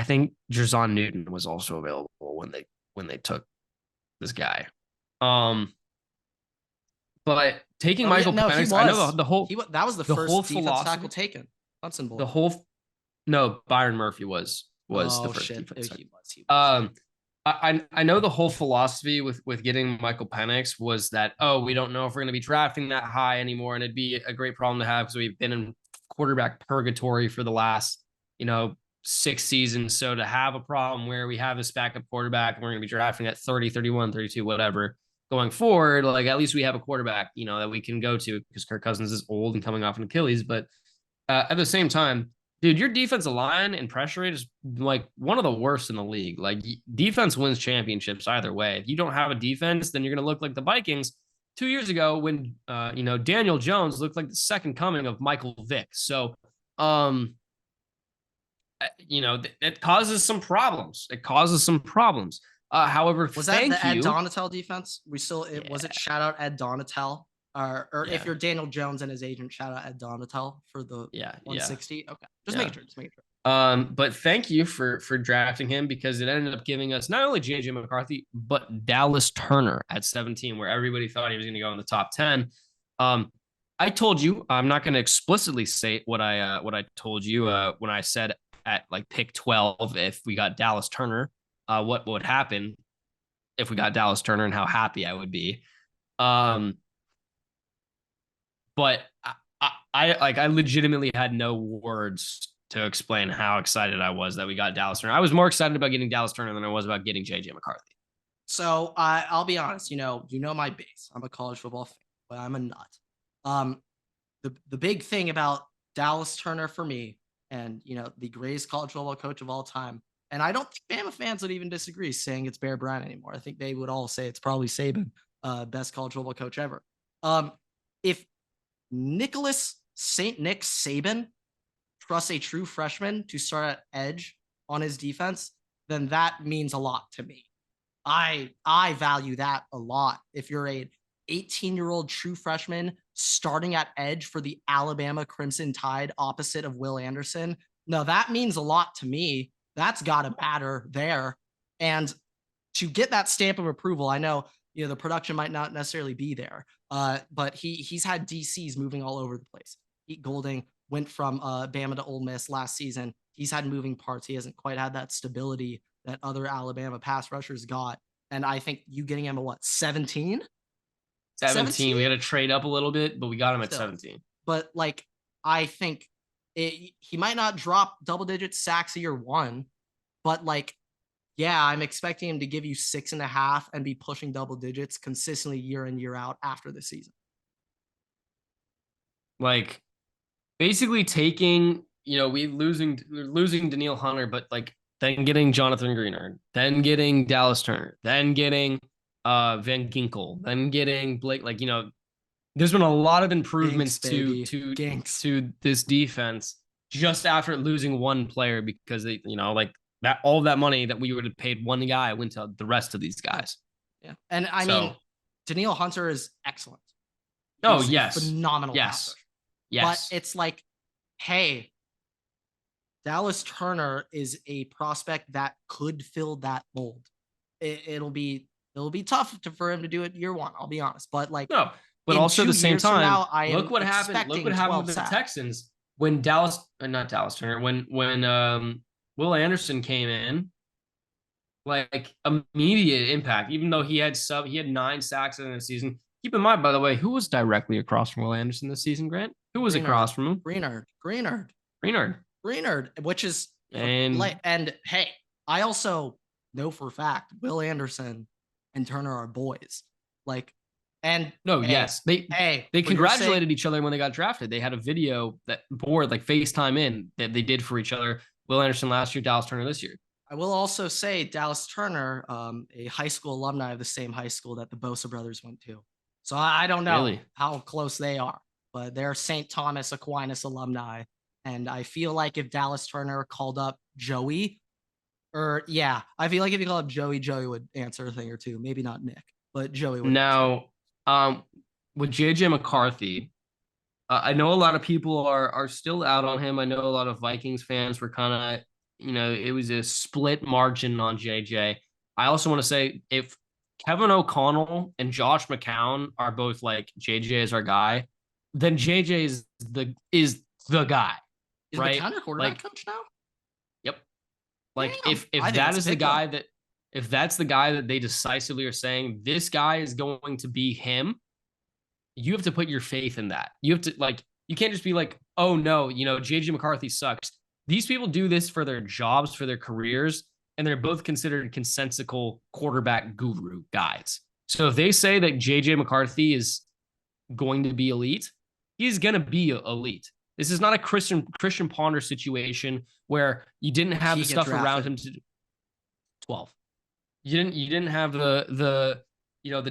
Jerzon Newton was also available when they took this guy. But taking Michael Penix, I know the whole that was the first defensive tackle taken. Hudson Boy. Byron Murphy was the first defense tackle. I know the whole philosophy with getting Michael Penix was that, we don't know if we're going to be drafting that high anymore, and it'd be a great problem to have because we've been in quarterback purgatory for the last 6 seasons. So to have a problem where we have this backup quarterback and we're going to be drafting at 30, 31, 32, whatever going forward, like at least we have a quarterback, that we can go to because Kirk Cousins is old and coming off an Achilles. But at the same time, dude, your defensive line and pressure rate is like one of the worst in the league. Like defense wins championships either way. If you don't have a defense, then you're going to look like the Vikings 2 years ago when, Daniel Jones looked like the second coming of Michael Vick. So, it causes some problems. However, was that the Ed Donatel defense? Was it shout out Ed Donatel? Or if you're Daniel Jones and his agent, shout out Ed Donatel for the 160. Okay, just make sure. But thank you for drafting him because it ended up giving us not only JJ McCarthy but Dallas Turner at 17, where everybody thought he was going to go in the top 10. I told you I'm not going to explicitly say what I told you when I said at like pick 12 if we got Dallas Turner. What would happen if we got Dallas Turner and how happy I would be. But I legitimately had no words to explain how excited I was that we got Dallas Turner. I was more excited about getting Dallas Turner than I was about getting JJ McCarthy. So I'll be honest, you know my base. I'm a college football fan, but I'm a nut. The big thing about Dallas Turner for me, and the greatest college football coach of all time, and I don't think Bama fans would even disagree saying it's Bear Bryant anymore. I think they would all say it's probably Saban, best college football coach ever. If Nicholas St. Nick Saban trusts a true freshman to start at edge on his defense, then that means a lot to me. I value that a lot. If you're a 18-year-old true freshman starting at edge for the Alabama Crimson Tide opposite of Will Anderson, no, that means a lot to me. That's got to matter there. And to get that stamp of approval, I know the production might not necessarily be there, but he's had DCs moving all over the place. Pete Golding went from Bama to Ole Miss last season. He's had moving parts. He hasn't quite had that stability that other Alabama pass rushers got. And I think you getting him at what, 17? 17. We had to trade up a little bit, but we got him at 17. But like, I think he might not drop double-digit sacks a year one, but like, yeah, I'm expecting him to give you 6.5 and be pushing double digits consistently year in, year out after the season. Like, basically taking, we're losing Danielle Hunter, but like then getting Jonathan Greenard, then getting Dallas Turner, then getting Van Ginkel, then getting Blake. Like, there's been a lot of improvements to this defense just after losing one player because they, like that all of that money that we would have paid one guy went to the rest of these guys. Yeah, and I mean, Danielle Hunter is excellent. He's yes, phenomenal. Yes, yes. But it's like, hey, Dallas Turner is a prospect that could fill that mold. It'll be tough for him to do it year one. I'll be honest, but like, no, but also at the same time, look what happened. Look what happened with the Texans when not Dallas Turner, when Will Anderson came in, like immediate impact. Even though he had 9 sacks in the season. Keep in mind, by the way, who was directly across from Will Anderson this season, Grant? Who was across from him? Greenard, which is and hey, I also know for a fact Will Anderson and Turner are boys. Like, and yes, they congratulated each other when they got drafted. They had a video that like FaceTime in that they did for each other. Will Anderson last year, Dallas Turner this year. I will also say Dallas Turner, a high school alumni of the same high school that the Bosa brothers went to. So I don't know how close they are, but they're St. Thomas Aquinas alumni. And I feel like if Dallas Turner called up Joey, I feel like if he called up Joey would answer a thing or two. Maybe not Nick, but Joey would. Now, with JJ McCarthy, I know a lot of people are still out on him. I know a lot of Vikings fans were kind of, it was a split margin on JJ. I also want to say if Kevin O'Connell and Josh McCown are both like JJ is our guy, then JJ is the guy. Is right? McCown your quarterback coach now? Yep. Like if that is the guy that if that's the guy that they decisively are saying this guy is going to be him, you have to put your faith in that. You have to you can't just be like, oh no, JJ McCarthy sucks. These people do this for their jobs, for their careers, and they're both considered consensical quarterback guru guys. So if they say that JJ McCarthy is going to be elite, he's going to be elite. This is not a Christian Ponder situation where you didn't have the stuff around him to 12. You didn't have the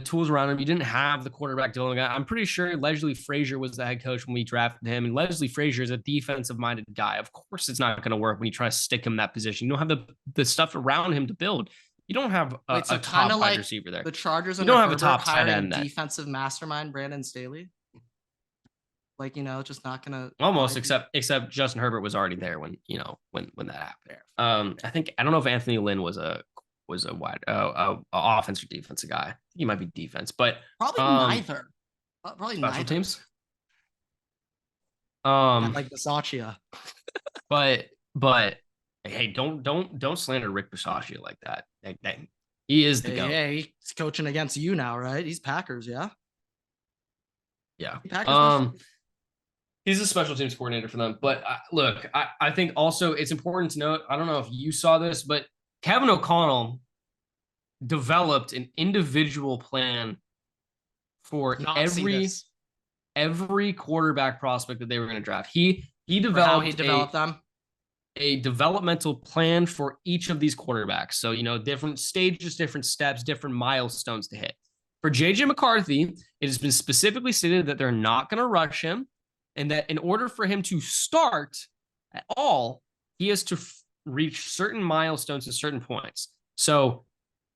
tools around him. You didn't have the quarterback development guy. I'm pretty sure Leslie Frazier was the head coach when we drafted him. And Leslie Frazier is a defensive-minded guy. Of course it's not going to work when you try to stick him in that position. You don't have the stuff around him to build. You don't have a top wide receiver there. The Chargers you don't have a top tight end. Defensive mastermind Brandon Staley. Just not gonna almost except Justin Herbert was already there when that happened. I don't know if Anthony Lynn was a wide offense or defensive guy. He might be defense, but probably neither. Probably special neither. Teams. Like Bisaccia. but hey, don't slander Rick Bisaccia like that. He is the GOAT. Yeah, he's coaching against you now, right? He's Packers, yeah. Yeah. Packers He's a special teams coordinator for them. But look, I think also it's important to note, I don't know if you saw this, but Kevin O'Connell developed an individual plan for every quarterback prospect that they were going to draft. He developed them a developmental plan for each of these quarterbacks. So, different stages, different steps, different milestones to hit. For JJ McCarthy, it has been specifically stated that they're not going to rush him, and that in order for him to start at all, he has to reach certain milestones at certain points. So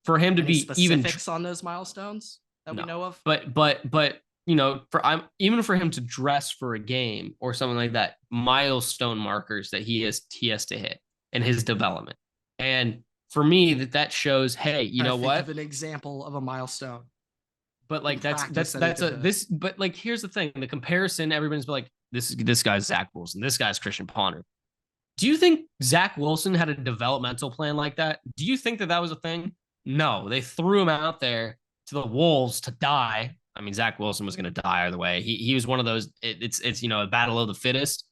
for him to be specifics on those milestones that we know of, but even for him to dress for a game or something like that, milestone markers that he has to hit in his development. And for me, that shows, hey, you know what? An example of a milestone. But like but like here's the thing: the comparison, everybody's like, this guy's Zach Wilson, this guy's Christian Ponder. Do you think Zach Wilson had a developmental plan like that? Do you think that was a thing? No, they threw him out there to the wolves to die. I mean, Zach Wilson was going to die either way. He was one of those. It's a battle of the fittest.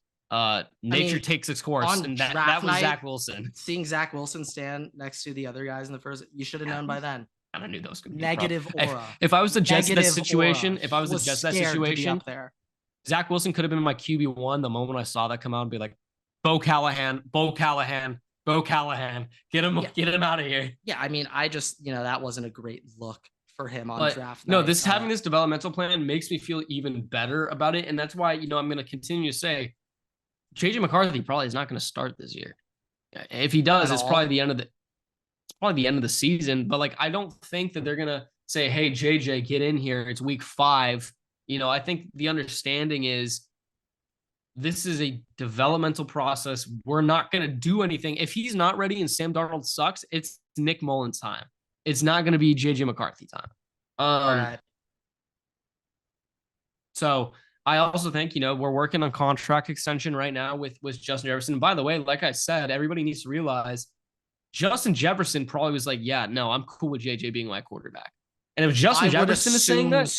Nature takes its course, and that was Zach Wilson. Seeing Zach Wilson stand next to the other guys in the first, you should have known by then. I knew those could be negative aura. If I was the Jets in that situation, Zach Wilson could have been my QB1 the moment I saw that come out and be like, Bo Callahan, get him out of here. Yeah, I mean, I just, that wasn't a great look for him on draft night. No, having this developmental plan makes me feel even better about it, and that's why, I'm going to continue to say JJ McCarthy probably is not going to start this year. If he does, it's probably the end of the season. But like, I don't think that they're gonna say, "Hey, JJ, get in here. It's week 5." I think the understanding is this is a developmental process. We're not gonna do anything if he's not ready and Sam Darnold sucks. It's Nick Mullins' time. It's not gonna be JJ McCarthy time. Right. So I also think, we're working on contract extension right now with Justin Jefferson. And by the way, like I said, everybody needs to realize Justin Jefferson probably was like, yeah, no, I'm cool with JJ being my quarterback. And if Justin Jefferson is saying that,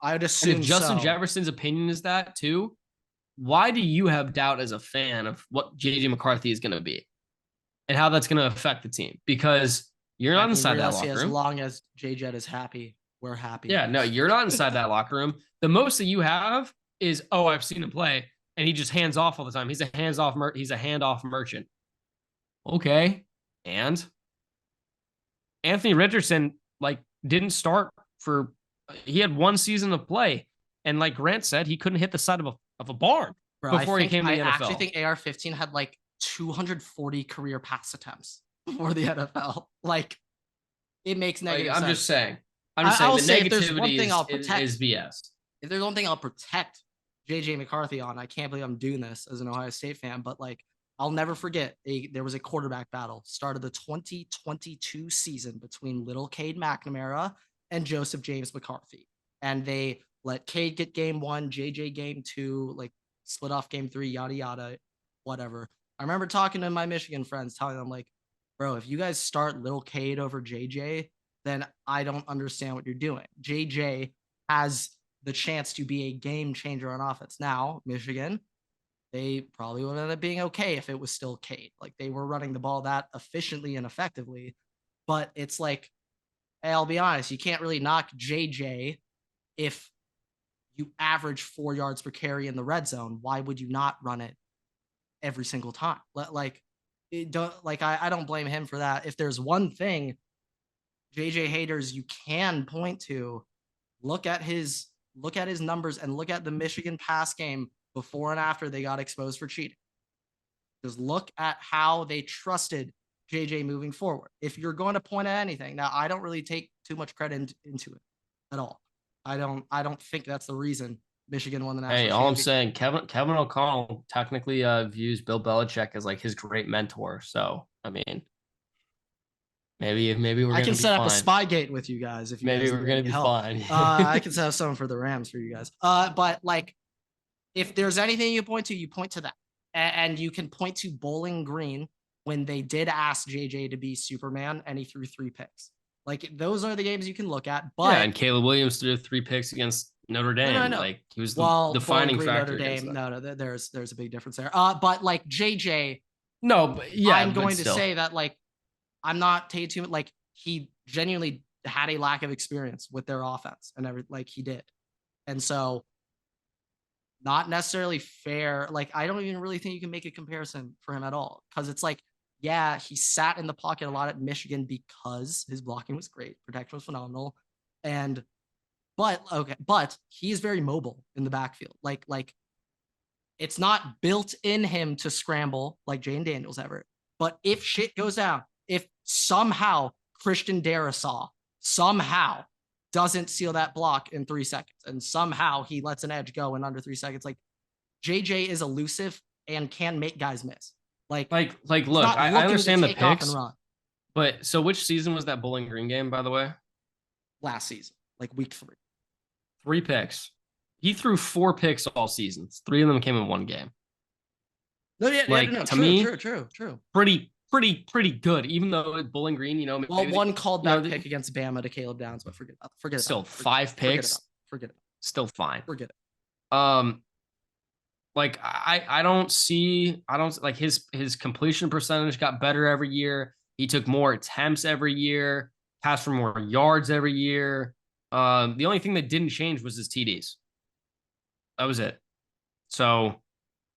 I would assume if Justin Jefferson's opinion is that too, why do you have doubt as a fan of what JJ McCarthy is going to be and how that's going to affect the team? Because you're not inside that locker room. As long as JJ is happy, we're happy. Yeah, no, you're not inside that locker room. The most that you have is, I've seen him play, and he just hands off all the time. He's a handoff merchant. Okay. And Anthony Richardson didn't start he had 1 season of play, and like Grant said, he couldn't hit the side of a barn before he came to the NFL. I actually think AR-15 had 240 career pass attempts for the NFL. It makes negative sense. I'm just saying the negativity is BS. If there's one thing I'll protect JJ McCarthy on, I can't believe I'm doing this as an Ohio State fan, but I'll never forget there was a quarterback battle started the 2022 season between little Cade McNamara and Joseph James McCarthy. And they let Cade get game 1, JJ game 2, split off game 3, yada, yada, whatever. I remember talking to my Michigan friends, telling them bro, if you guys start little Cade over JJ, then I don't understand what you're doing. JJ has the chance to be a game changer on offense. Now, Michigan, they probably would end up being okay if it was still Cade. They were running the ball that efficiently and effectively. But it's hey, I'll be honest, you can't really knock JJ if you average 4 yards per carry in the red zone. Why would you not run it every single time? I don't blame him for that. If there's one thing JJ haters you can point to, look at his numbers and look at the Michigan pass game before and after they got exposed for cheating. Just look at how they trusted JJ moving forward. If you're going to point at anything, now I don't really take too much credit into it at all. I don't think that's the reason Michigan won the national championship. All I'm saying, Kevin O'Connell technically views Bill Belichick as his great mentor. So I mean, maybe we're. I can set up a Spygate with you guys if you maybe we're gonna be fine. I can set up something for the Rams for you guys. But if there's anything you point to that. And you can point to Bowling Green when they did ask JJ to be Superman and he threw 3 picks. Like those are the games you can look at. But yeah, and Caleb Williams threw 3 picks against Notre Dame. no. Like he was the Well, Bowling defining Green, factor Notre against Dame. that. No, there's a big difference there. But like JJ, No, but yeah, I'm but going to still. say that like I'm not taking too much. Like he genuinely had a lack of experience with their offense and like he did, and so not necessarily fair. Like I don't even really think you can make a comparison for him at all because it's like, yeah, he sat in the pocket a lot at Michigan because his blocking was great, protection was phenomenal, and but he is very mobile in the backfield. Like it's not built in him to scramble like Jane Daniels ever. But if shit goes down, if somehow Christian Darrisaw somehow doesn't seal that block in 3 seconds and somehow he lets an edge go in under 3 seconds, like JJ is elusive and can make guys miss. Like look, I understand the picks, run. But so which season was that Bowling Green game, by the way? Last season, like week 3. 3 picks. He threw 4 picks all seasons. 3 of them came in 1 game. No, yeah, like no, to me, true. Pretty good. Even though at Bowling Green, well, one called that pick against Bama to Caleb Downs, but forget it. Still 5 picks. Forget it. Still fine. Forget it. Like I don't like his completion percentage got better every year. He took more attempts every year, passed for more yards every year. The only thing that didn't change was his TDs. That was it. So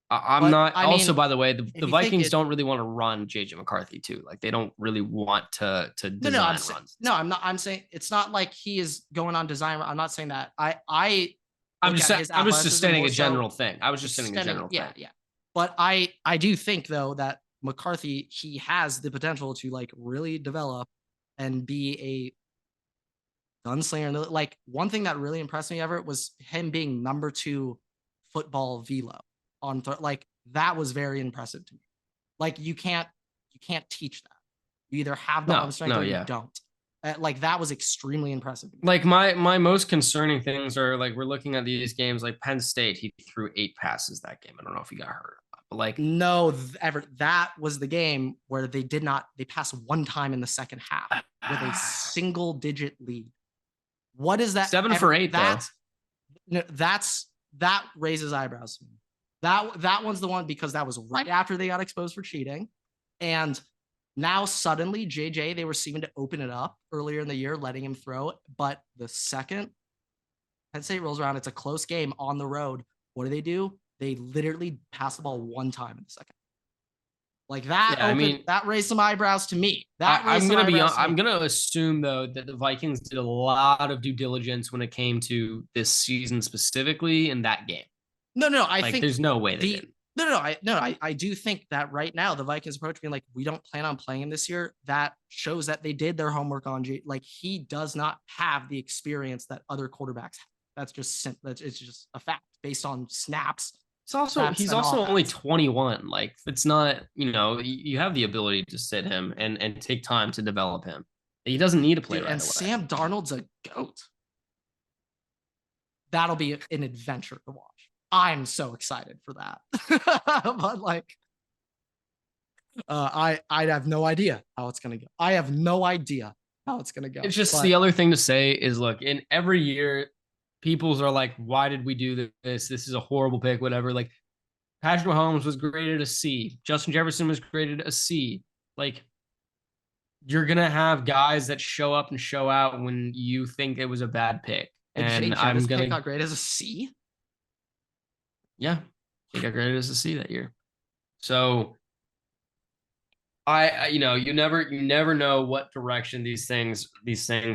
I'm not. Also, by the way, the Vikings don't really want to run JJ McCarthy too. Like they don't really want to design runs. No, I'm not. I'm saying it's not like he is going on design. I'm not saying that. I'm just stating a general thing. I was just stating a general thing. Yeah. But I do think though that McCarthy, he has the potential to like really develop and be a gunslinger. Like one thing that really impressed me ever was him being number 2 football velo on like that was very impressive to me. Like you can't teach that. You either have the arm strength or you don't. Like that was extremely impressive. Like my most concerning things are like we're looking at these games like Penn State. He threw 8 passes that game. I don't know if he got hurt, but like no, ever that was the game where they passed 1 time in the second half with a single digit lead. What is that? 7 for 8. That raises eyebrows to me. That one's the one because that was right after they got exposed for cheating, and now suddenly JJ they were seeming to open it up earlier in the year, letting him throw. But the second Penn State rolls around, it's a close game on the road. What do? They literally pass the ball 1 time in the second. Like that. Yeah, that raised some eyebrows to me. I'm gonna assume though that the Vikings did a lot of due diligence when it came to this season specifically in that game. No, I think there's no way they did. I do think that right now the Vikings approach being like, we don't plan on playing him this year. That shows that they did their homework on like he does not have the experience that other quarterbacks have. It's just a fact based on snaps. He's also only 21. Like it's not, you have the ability to sit him and take time to develop him. He doesn't need to play right away. And Sam Darnold's a GOAT. That'll be an adventure to watch. I'm so excited for that. But like I have no idea how it's gonna go. It's just the other thing to say is look, in every year, people's are like, why did we do this? This is a horrible pick, whatever. Like Patrick Mahomes was graded a C. Justin Jefferson was graded a C. Like you're gonna have guys that show up and show out when you think it was a bad pick. And I'm gonna got graded as a C. Yeah, he got graded as a C that year. So I you never know what direction these things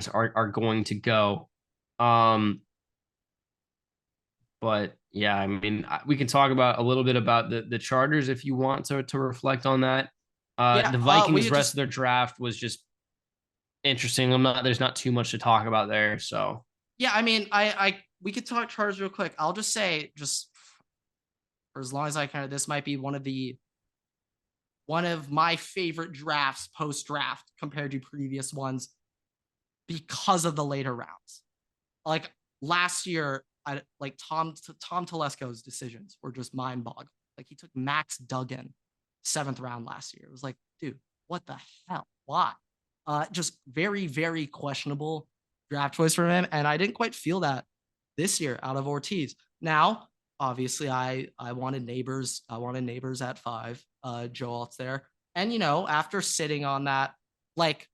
are going to go. But yeah, we can talk about a little bit about the Chargers if you want to reflect on that. The Vikings rest of their draft was just interesting. There's not too much to talk about there. So yeah, we could talk Chargers real quick. I'll just say for as long as I can, this might be one of my favorite drafts post-draft compared to previous ones because of the later rounds. Like last year, Tom Telesco's decisions were just mind-boggling. Like he took Max Duggan 7th round last year. It was like, dude, what the hell? Why? Just very, very questionable draft choice for him. And I didn't quite feel that this year out of Ortiz. Now, obviously, I wanted Neighbors. I wanted Neighbors at 5. Joe Alt's there. And, after sitting on that, like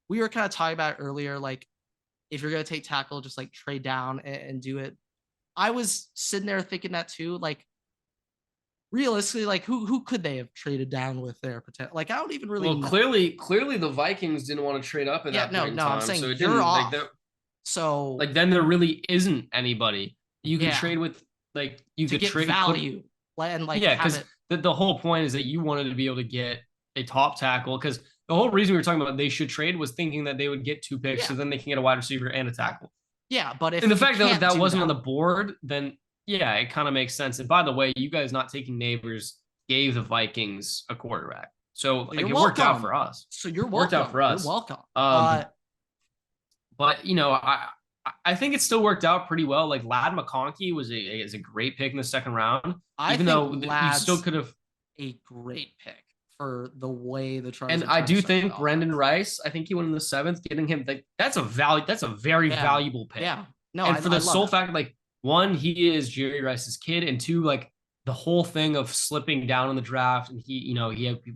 we were kind of talking about earlier, like if you're going to take tackle, just like trade down and do it. I was sitting there thinking that too. Like, realistically, like who could they have traded down with their potential? Like, I don't even really know. Clearly the Vikings didn't want to trade up at that point in time. I'm saying so it you're didn't off. like so like then there really isn't anybody you can trade with. Like you to could get trade value and like because the whole point is that you wanted to be able to get a top tackle, because the whole reason we were talking about they should trade was thinking that they would get 2 picks, so then they can get a wide receiver and a tackle. Yeah, but if and the fact that wasn't on the board, then yeah, it kind of makes sense. And by the way, you guys not taking Neighbors gave the Vikings a quarterback, so like, it worked out for us. So you're welcome. Worked out for us. You're welcome. But I think it still worked out pretty well. Like Ladd McConkey is a great pick in the second round, even though you still could have a great pick for the way the Chargers. And I do think Brendan Rice, I think he went in the 7th, getting him that's a very valuable pick. Yeah. No, and for the sole fact, like, 1, he is Jerry Rice's kid, and 2, like the whole thing of slipping down in the draft, and he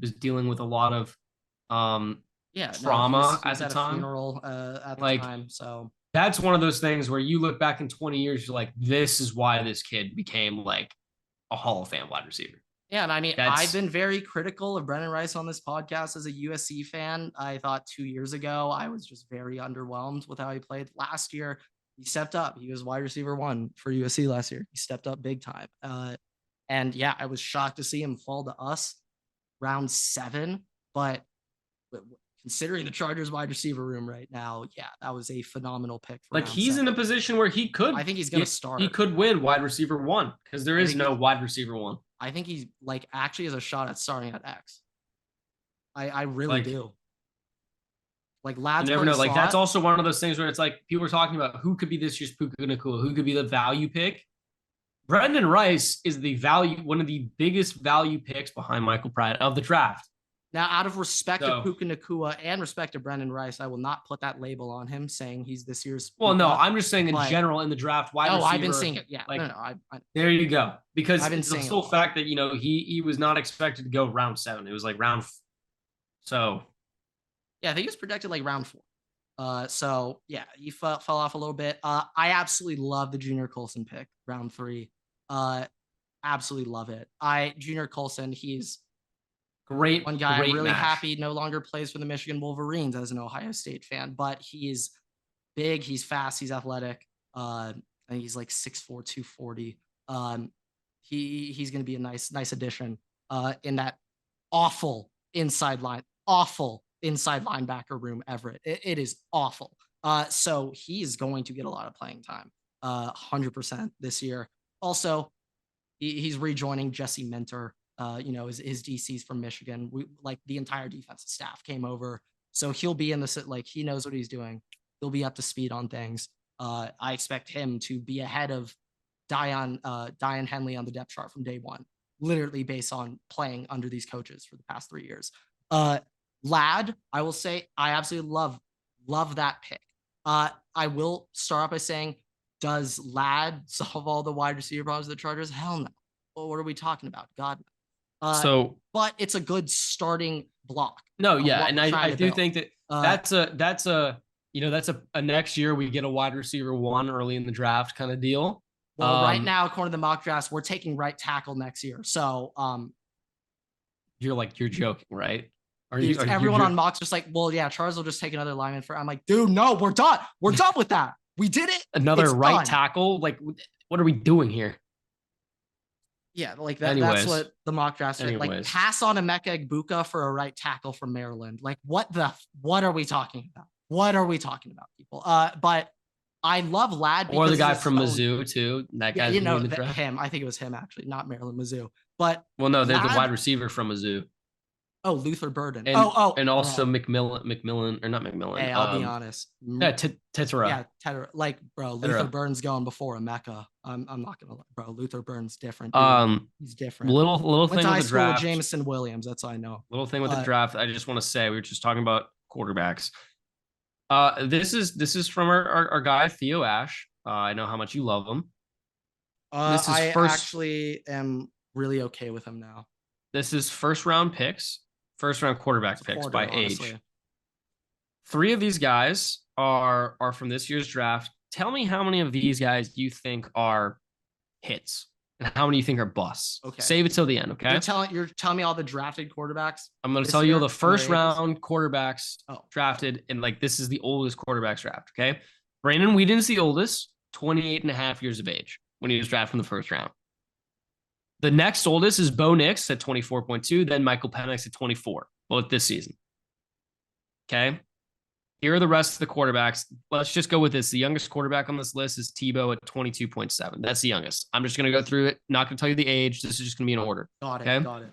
was dealing with a lot of trauma at the time. Funeral at the time, so that's one of those things where you look back in 20 years, you're like, this is why this kid became like a Hall of Fame wide receiver. Yeah, and I mean, I've been very critical of Brendan Rice on this podcast as a USC fan. I thought 2 years ago, I was just very underwhelmed with how he played. Last year, he stepped up. He was wide receiver 1 for USC last year. He stepped up big time. And yeah, I was shocked to see him fall to us round 7. But considering the Chargers wide receiver room right now, yeah, that was a phenomenal pick. Like he's 7. in a position where he could. I think he's going to start. He could win wide receiver 1 because there is no wide receiver 1. I think he's like actually has a shot at starting at X. I really do. Like Ladd's, you never know. Like that's also one of those things where it's like people are talking about who could be this year's Puka Nacua, who could be the value pick. Brendan Rice is one of the biggest value picks behind Michael Pratt of the draft. Now, out of respect to Puka Nacua and respect to Brendan Rice, I will not put that label on him saying he's this year's. Well, no, I'm just saying in general in the draft. Wide receiver, I've been seeing it. Yeah, like, there you go. Because I've been it's the sole fact that he was not expected to go round 7. It was like round. So, yeah, I think he was projected like round 4. So yeah, he fell off a little bit. I absolutely love the Junior Colson pick, round 3. Absolutely love it. Junior Colson, he's great. One guy great I'm really match. happy no longer plays for the Michigan Wolverines as an Ohio State fan, but he's big, he's fast, he's athletic. I think he's like 6'4", 240. He's going to be a nice addition in that awful inside linebacker room, Everett. It is awful. So he's going to get a lot of playing time, 100% this year. Also, he's rejoining Jesse Minter. His DCs from Michigan. Like the entire defensive staff came over, so he'll be in the like he knows what he's doing. He'll be up to speed on things. I expect him to be ahead of Dion Henley on the depth chart from day 1, literally based on playing under these coaches for the past 3 years. Ladd, I will say I absolutely love that pick. I will start off by saying, does Ladd solve all the wide receiver problems of the Chargers? Hell no. Well, what are we talking about? God. But it's a good starting block. No, yeah, and I do think that that's a next year we get a wide receiver 1 early in the draft kind of deal. Well, right now, according to the mock drafts, we're taking right tackle next year. So you're joking, right? Everyone on mocks just like, well, yeah, Charles will just take another lineman for. I'm like, dude, no, we're done. We're done with that. We did it. Another right tackle. Like, what are we doing here? Yeah, like that. That's what the mock drafts are. Like, pass on Emeka Egbuka for a right tackle from Maryland. Like, what are we talking about? What are we talking about, people? But I love Ladd. Or the guy from Mizzou too. That guy, him. I think it was him actually, not Maryland, Mizzou. But well, no, there's the wide receiver from Mizzou. Oh, Luther Burden. And, and also McMillan, or not McMillan. Hey, I'll be honest. Yeah, Tetera. Yeah, Tetera. Like, bro, Luther Burden's going before Emeka. I'm not gonna lie, bro. Luther Burden's different. He's different. Little thing with the draft. Jameson Williams. That's all I know. Little thing with the draft. I just want to say we were just talking about quarterbacks. This is from our guy Theo Ash. I know how much you love him. This is I actually am really okay with him now. This is first round picks, first round quarterback picks by honestly. Age. 3 of these guys are from this year's draft. Tell me how many of these guys you think are hits and how many you think are busts. Okay. Save it till the end, okay? You're telling me all the drafted quarterbacks? I'm going to tell you the first round quarterbacks drafted, and like this is the oldest quarterbacks draft, okay? Brandon Weeden's the oldest, 28 and a half years of age when he was drafted in the first round. The next oldest is Bo Nix at 24.2, then Michael Penix at 24, both this season. Okay. Here are the rest of the quarterbacks. Let's just go with this. The youngest quarterback on this list is Tebow at 22.7. That's the youngest. I'm just going to go through it. Not going to tell you the age. This is just going to be in order. Got it. Okay? Got it.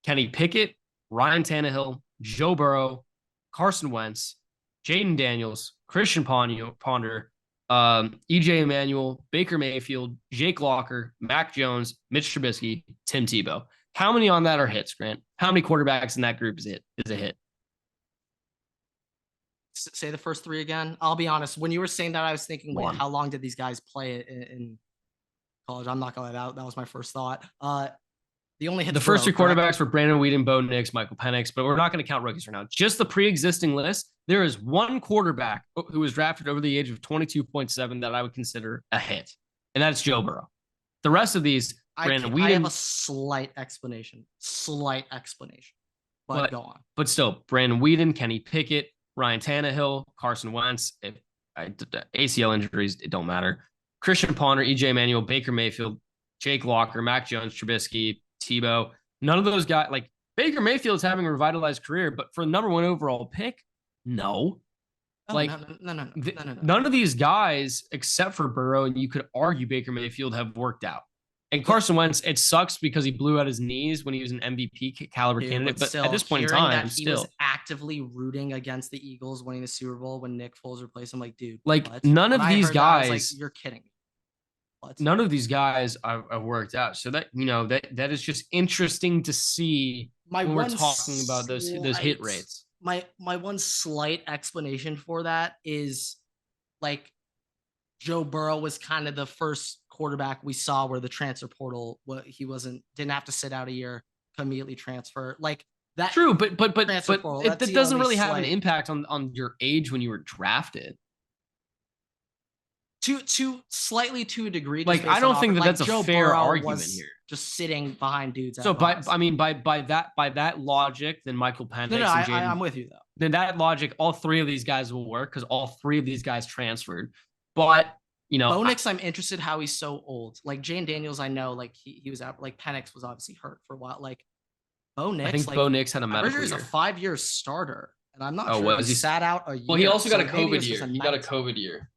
Kenny Pickett, Ryan Tannehill, Joe Burrow, Carson Wentz, Jaden Daniels, Christian Ponder, EJ Emanuel, Baker Mayfield, Jake Locker, Mac Jones, Mitch Trubisky, Tim Tebow. How many on that are hits, Grant? How many quarterbacks in that group is a hit? Say the first 3 again. I'll be honest. When you were saying that, I was thinking, wait, how long did these guys play in college? I'm not gonna lie, that was my first thought. The first 3 quarterbacks were Brandon Weeden, Bo Nix, Michael Penix, but we're not going to count rookies right now. Just the pre-existing list. There is one quarterback who was drafted over the age of 22.7 that I would consider a hit, and that's Joe Burrow. The rest of these, Brandon Weeden. I have a slight explanation, but go on. But still, Brandon Weeden, Kenny Pickett, Ryan Tannehill, Carson Wentz. ACL injuries, it don't matter. Christian Ponder, EJ Manuel, Baker Mayfield, Jake Locker, Mac Jones, Trubisky, Tebow. None of those guys, like Baker Mayfield's having a revitalized career, but for the number 1 overall pick, no. No. None of these guys, except for Burrow, and you could argue Baker Mayfield, have worked out. And Carson Wentz, it sucks because he blew out his knees when he was an MVP caliber candidate. But still, at this point in time, he was actively rooting against the Eagles winning the Super Bowl when Nick Foles replaced him. Like, dude, none of these guys. Like, you're kidding me. None of these guys have worked out. So that, that is just interesting to see when we're talking about those hit rates. My one slight explanation for that is like Joe Burrow was kind of the first quarterback we saw where the transfer portal, didn't have to sit out a year to immediately transfer. Like that. True, but it doesn't really have an impact on your age when you were drafted. Slightly to a degree. Like I don't think that's a fair argument here. Just sitting behind dudes. So by that logic, then Michael Penix. No, I'm with you though. Then that logic, all 3 of these guys will work because all 3 of these guys transferred. But Bo Nix, I'm interested how he's so old. Like Jane Daniels, I know, like he was out. Like Penix was obviously hurt for a while. Like Bo Nix, I think Bo Nix had a medical year. He's a 5-year starter, and I'm not sure he sat out a year. Well, he also got a COVID year. He got a COVID year.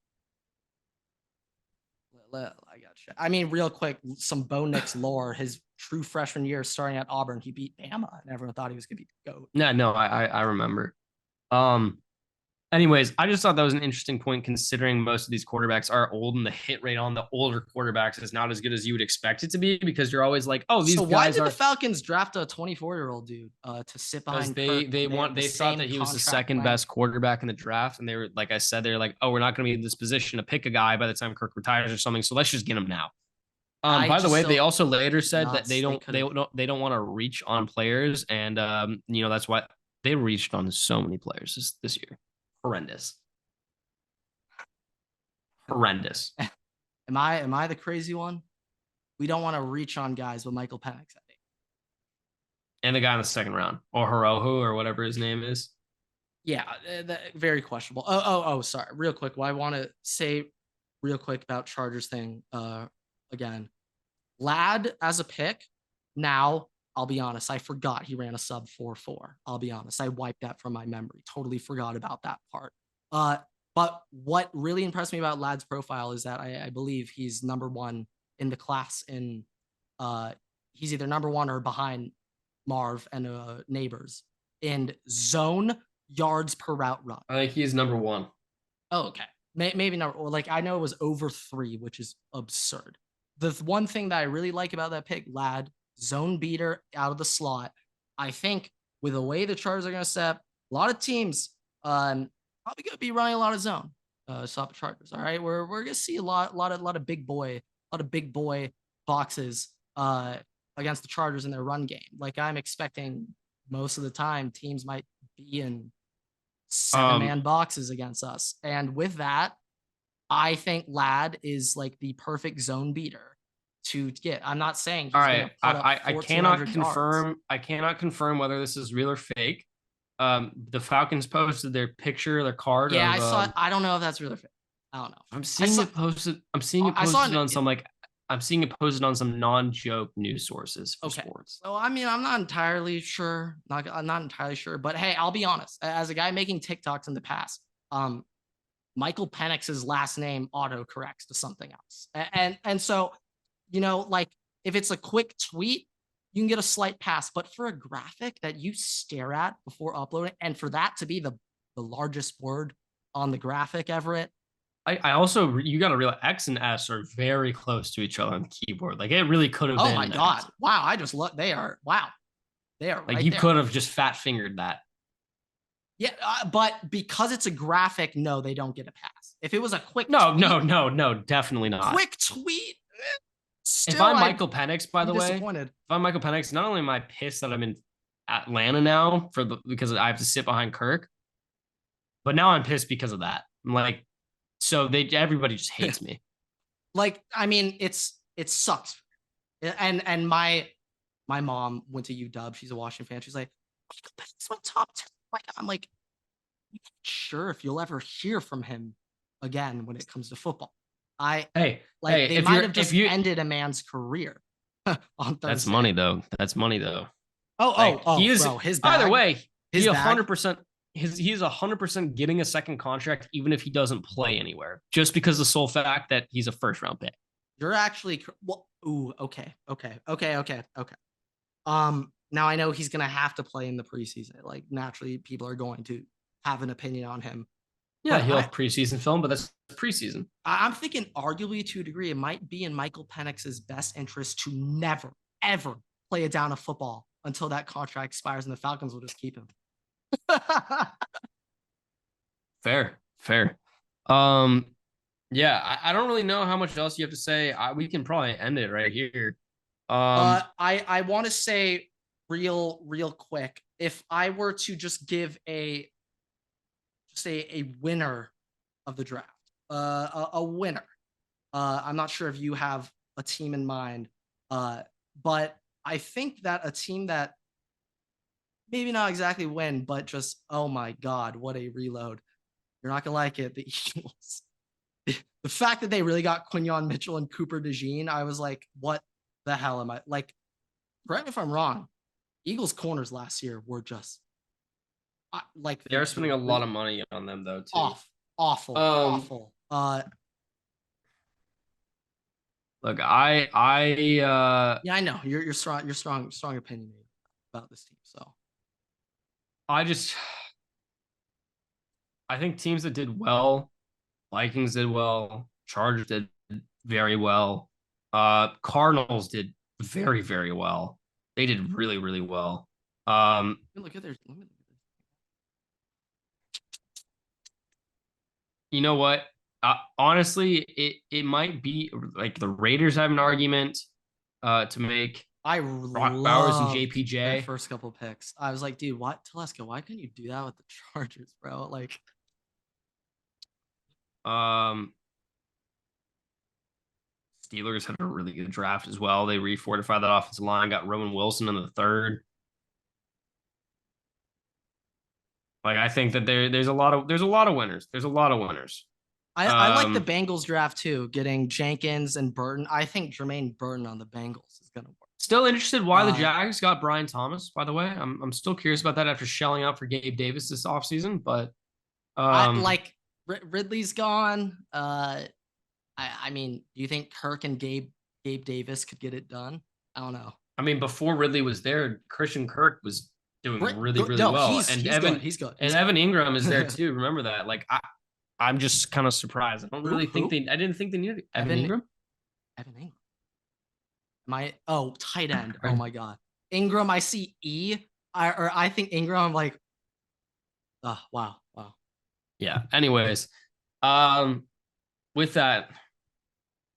I got you. I mean, real quick, some Bo Nix lore. His true freshman year starting at Auburn, he beat Bama, and everyone thought he was going to be the GOAT. No, I remember. Anyways, I just thought that was an interesting point considering most of these quarterbacks are old and the hit rate on the older quarterbacks is not as good as you would expect it to be because you're always like, oh, these guys why did the Falcons draft a 24-year-old dude to sit behind? They thought that he was the second best quarterback in the draft, and they were like I said, they're like, oh, we're not going to be in this position to pick a guy by the time Kirk retires or something, so let's just get him now. By the way, they also later said that they don't want to reach on players, and that's why they reached on so many players this year. Horrendous. Am I the crazy one? We don't want to reach on guys with Michael Penix, I think. And the guy in the second round, or Hirohu, or whatever his name is. Yeah, very questionable. Oh, sorry. Real quick, what I want to say real quick about Chargers thing again. Ladd as a pick, now, I'll be honest, I forgot he ran a sub 4.4. I'll be honest. I wiped that from my memory. Totally forgot about that part. But what really impressed me about Ladd's profile is that I believe he's number 1 in the class in he's either number 1 or behind Marv and Neighbors in zone yards per route run. I think he's number 1. Oh, okay. Maybe number, or like I know it was over 3, which is absurd. The one thing that I really like about that pick, Ladd, zone beater out of the slot. I think with the way the Chargers are going to set up, a lot of teams Probably gonna be running a lot of zone. Stop the Chargers. All right, we're gonna see a lot of big boy, boxes against the Chargers in their run game. Like I'm expecting most of the time teams might be in 7-man boxes against us, and with that, I think Ladd is like the perfect zone beater to get. I'm not saying he's all right. gonna put up I 1,400 cannot yards. confirm. I cannot confirm whether this is real or fake. The Falcons posted their picture, their card. Yeah, of, I saw it. I don't know if that's real or fake. I don't know. I'm seeing it posted. I'm seeing it posted on some like. I'm seeing it posted on some non-joke news sources for sports. So I mean, I'm not entirely sure. I'm not entirely sure. But hey, I'll be honest. As a guy making TikToks in the past, Michael Penix's last name auto corrects to something else, and so, like if it's a quick tweet, you can get a slight pass. But for a graphic that you stare at before uploading, and for that to be the largest word on the graphic, Everett. I also, you got to realize X and S are very close to each other on the keyboard. Like it really could have been. Oh my God. Wow. I just look, they are, wow. They are like, you could have just fat fingered that. Yeah. But because it's a graphic, no, they don't get a pass. If it was a quick No, definitely not. Quick tweet. If I'm Michael Penix, by the way, if I'm Michael Penix, not only am I pissed that I'm in Atlanta now because I have to sit behind Kirk, but now I'm pissed because of that. I'm like, so everybody just hates me. Like, I mean, it sucks. And my mom went to UW. She's a Washington fan. She's like, Michael Penix went top 10. I'm like, I'm not sure if you'll ever hear from him again when it comes to football. They might have just ended a man's career on Thursday. That's money though. He is, bro, his bag, either way, he 100%. He's 100% getting a second contract, even if he doesn't play anywhere, just because the sole fact that he's a first round pick. You're actually okay. Now I know he's gonna have to play in the preseason. Like naturally, people are going to have an opinion on him. Yeah, he'll have preseason film, but that's preseason. I'm thinking, arguably to a degree, it might be in Michael Penix's best interest to never, ever play a down of football until that contract expires, and the Falcons will just keep him. Fair. Yeah, I don't really know how much else you have to say. We can probably end it right here. I want to say real quick, if I were to just give a winner of the draft, a winner. I'm not sure if you have a team in mind, but I think that a team that maybe not exactly win, but just, oh my God, what a reload. You're not going to like it. The Eagles. The fact that they really got Quinyon Mitchell and Cooper DeJean, I was like, what the hell am I? Like, correct me if I'm wrong. Eagles corners last year were just like they're spending a lot of money on them though too. Awful. Look, yeah, I know you're strong opinion about this team. So I think teams that did well, Vikings did well, Chargers did very well, Cardinals did very, very well. They did really, really well. Look at their. You know what? Honestly, it might be like the Raiders have an argument to make. Brock Bowers and JPJ first couple picks. I was like, dude, what, Telesco? Why couldn't you do that with the Chargers, bro? Like, Steelers had a really good draft as well. They refortified that offensive line, got Roman Wilson in the third. Like, I think that there's a lot of winners. There's a lot of winners. I like the Bengals draft too, getting Jenkins and Burton. I think Jermaine Burton on the Bengals is gonna work. Still interested why the Jags got Brian Thomas, by the way. I'm still curious about that after shelling out for Gabe Davis this offseason, but Ridley's gone. I mean, do you think Kirk and Gabe Davis could get it done? I don't know. I mean, before Ridley was there, Christian Kirk was doing really well. He's good. Evan Ingram is there too. Remember that? Like, I'm just kind of surprised. I didn't think they needed Evan Ingram. Evan Ingram. Tight end. Oh my God. Ingram, I see I think Ingram, I'm like, Oh, wow. Wow. Yeah. Anyways, with that,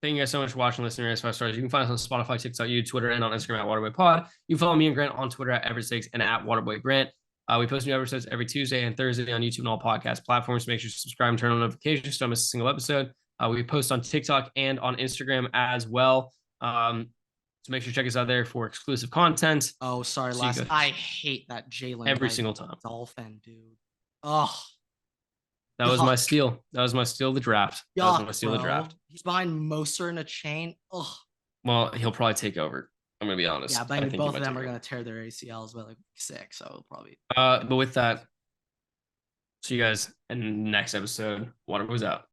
thank you guys so much for watching, listening to 5 stars. You can find us on Spotify, TikTok, YouTube, Twitter, and on Instagram at Waterboy Pod. You can follow me and Grant on Twitter at Everstakes and at Waterboy Grant. We post new episodes every Tuesday and Thursday on YouTube and all podcast platforms. Make sure to subscribe and turn on notifications so don't miss a single episode. We post on TikTok and on Instagram as well. So make sure to check us out there for exclusive content. Oh, sorry. I hate that Jalen every single time. Dolphin, dude. Oh, that was my steal. That was my steal of the draft. That was my steal of the draft. He's behind Moser in a chain. Oh. Well, he'll probably take over. I'm gonna be honest. Yeah, but I mean, both of them are gonna tear their ACLs by like 6, so probably. But with that, see you guys in the next episode. Waterboy's out.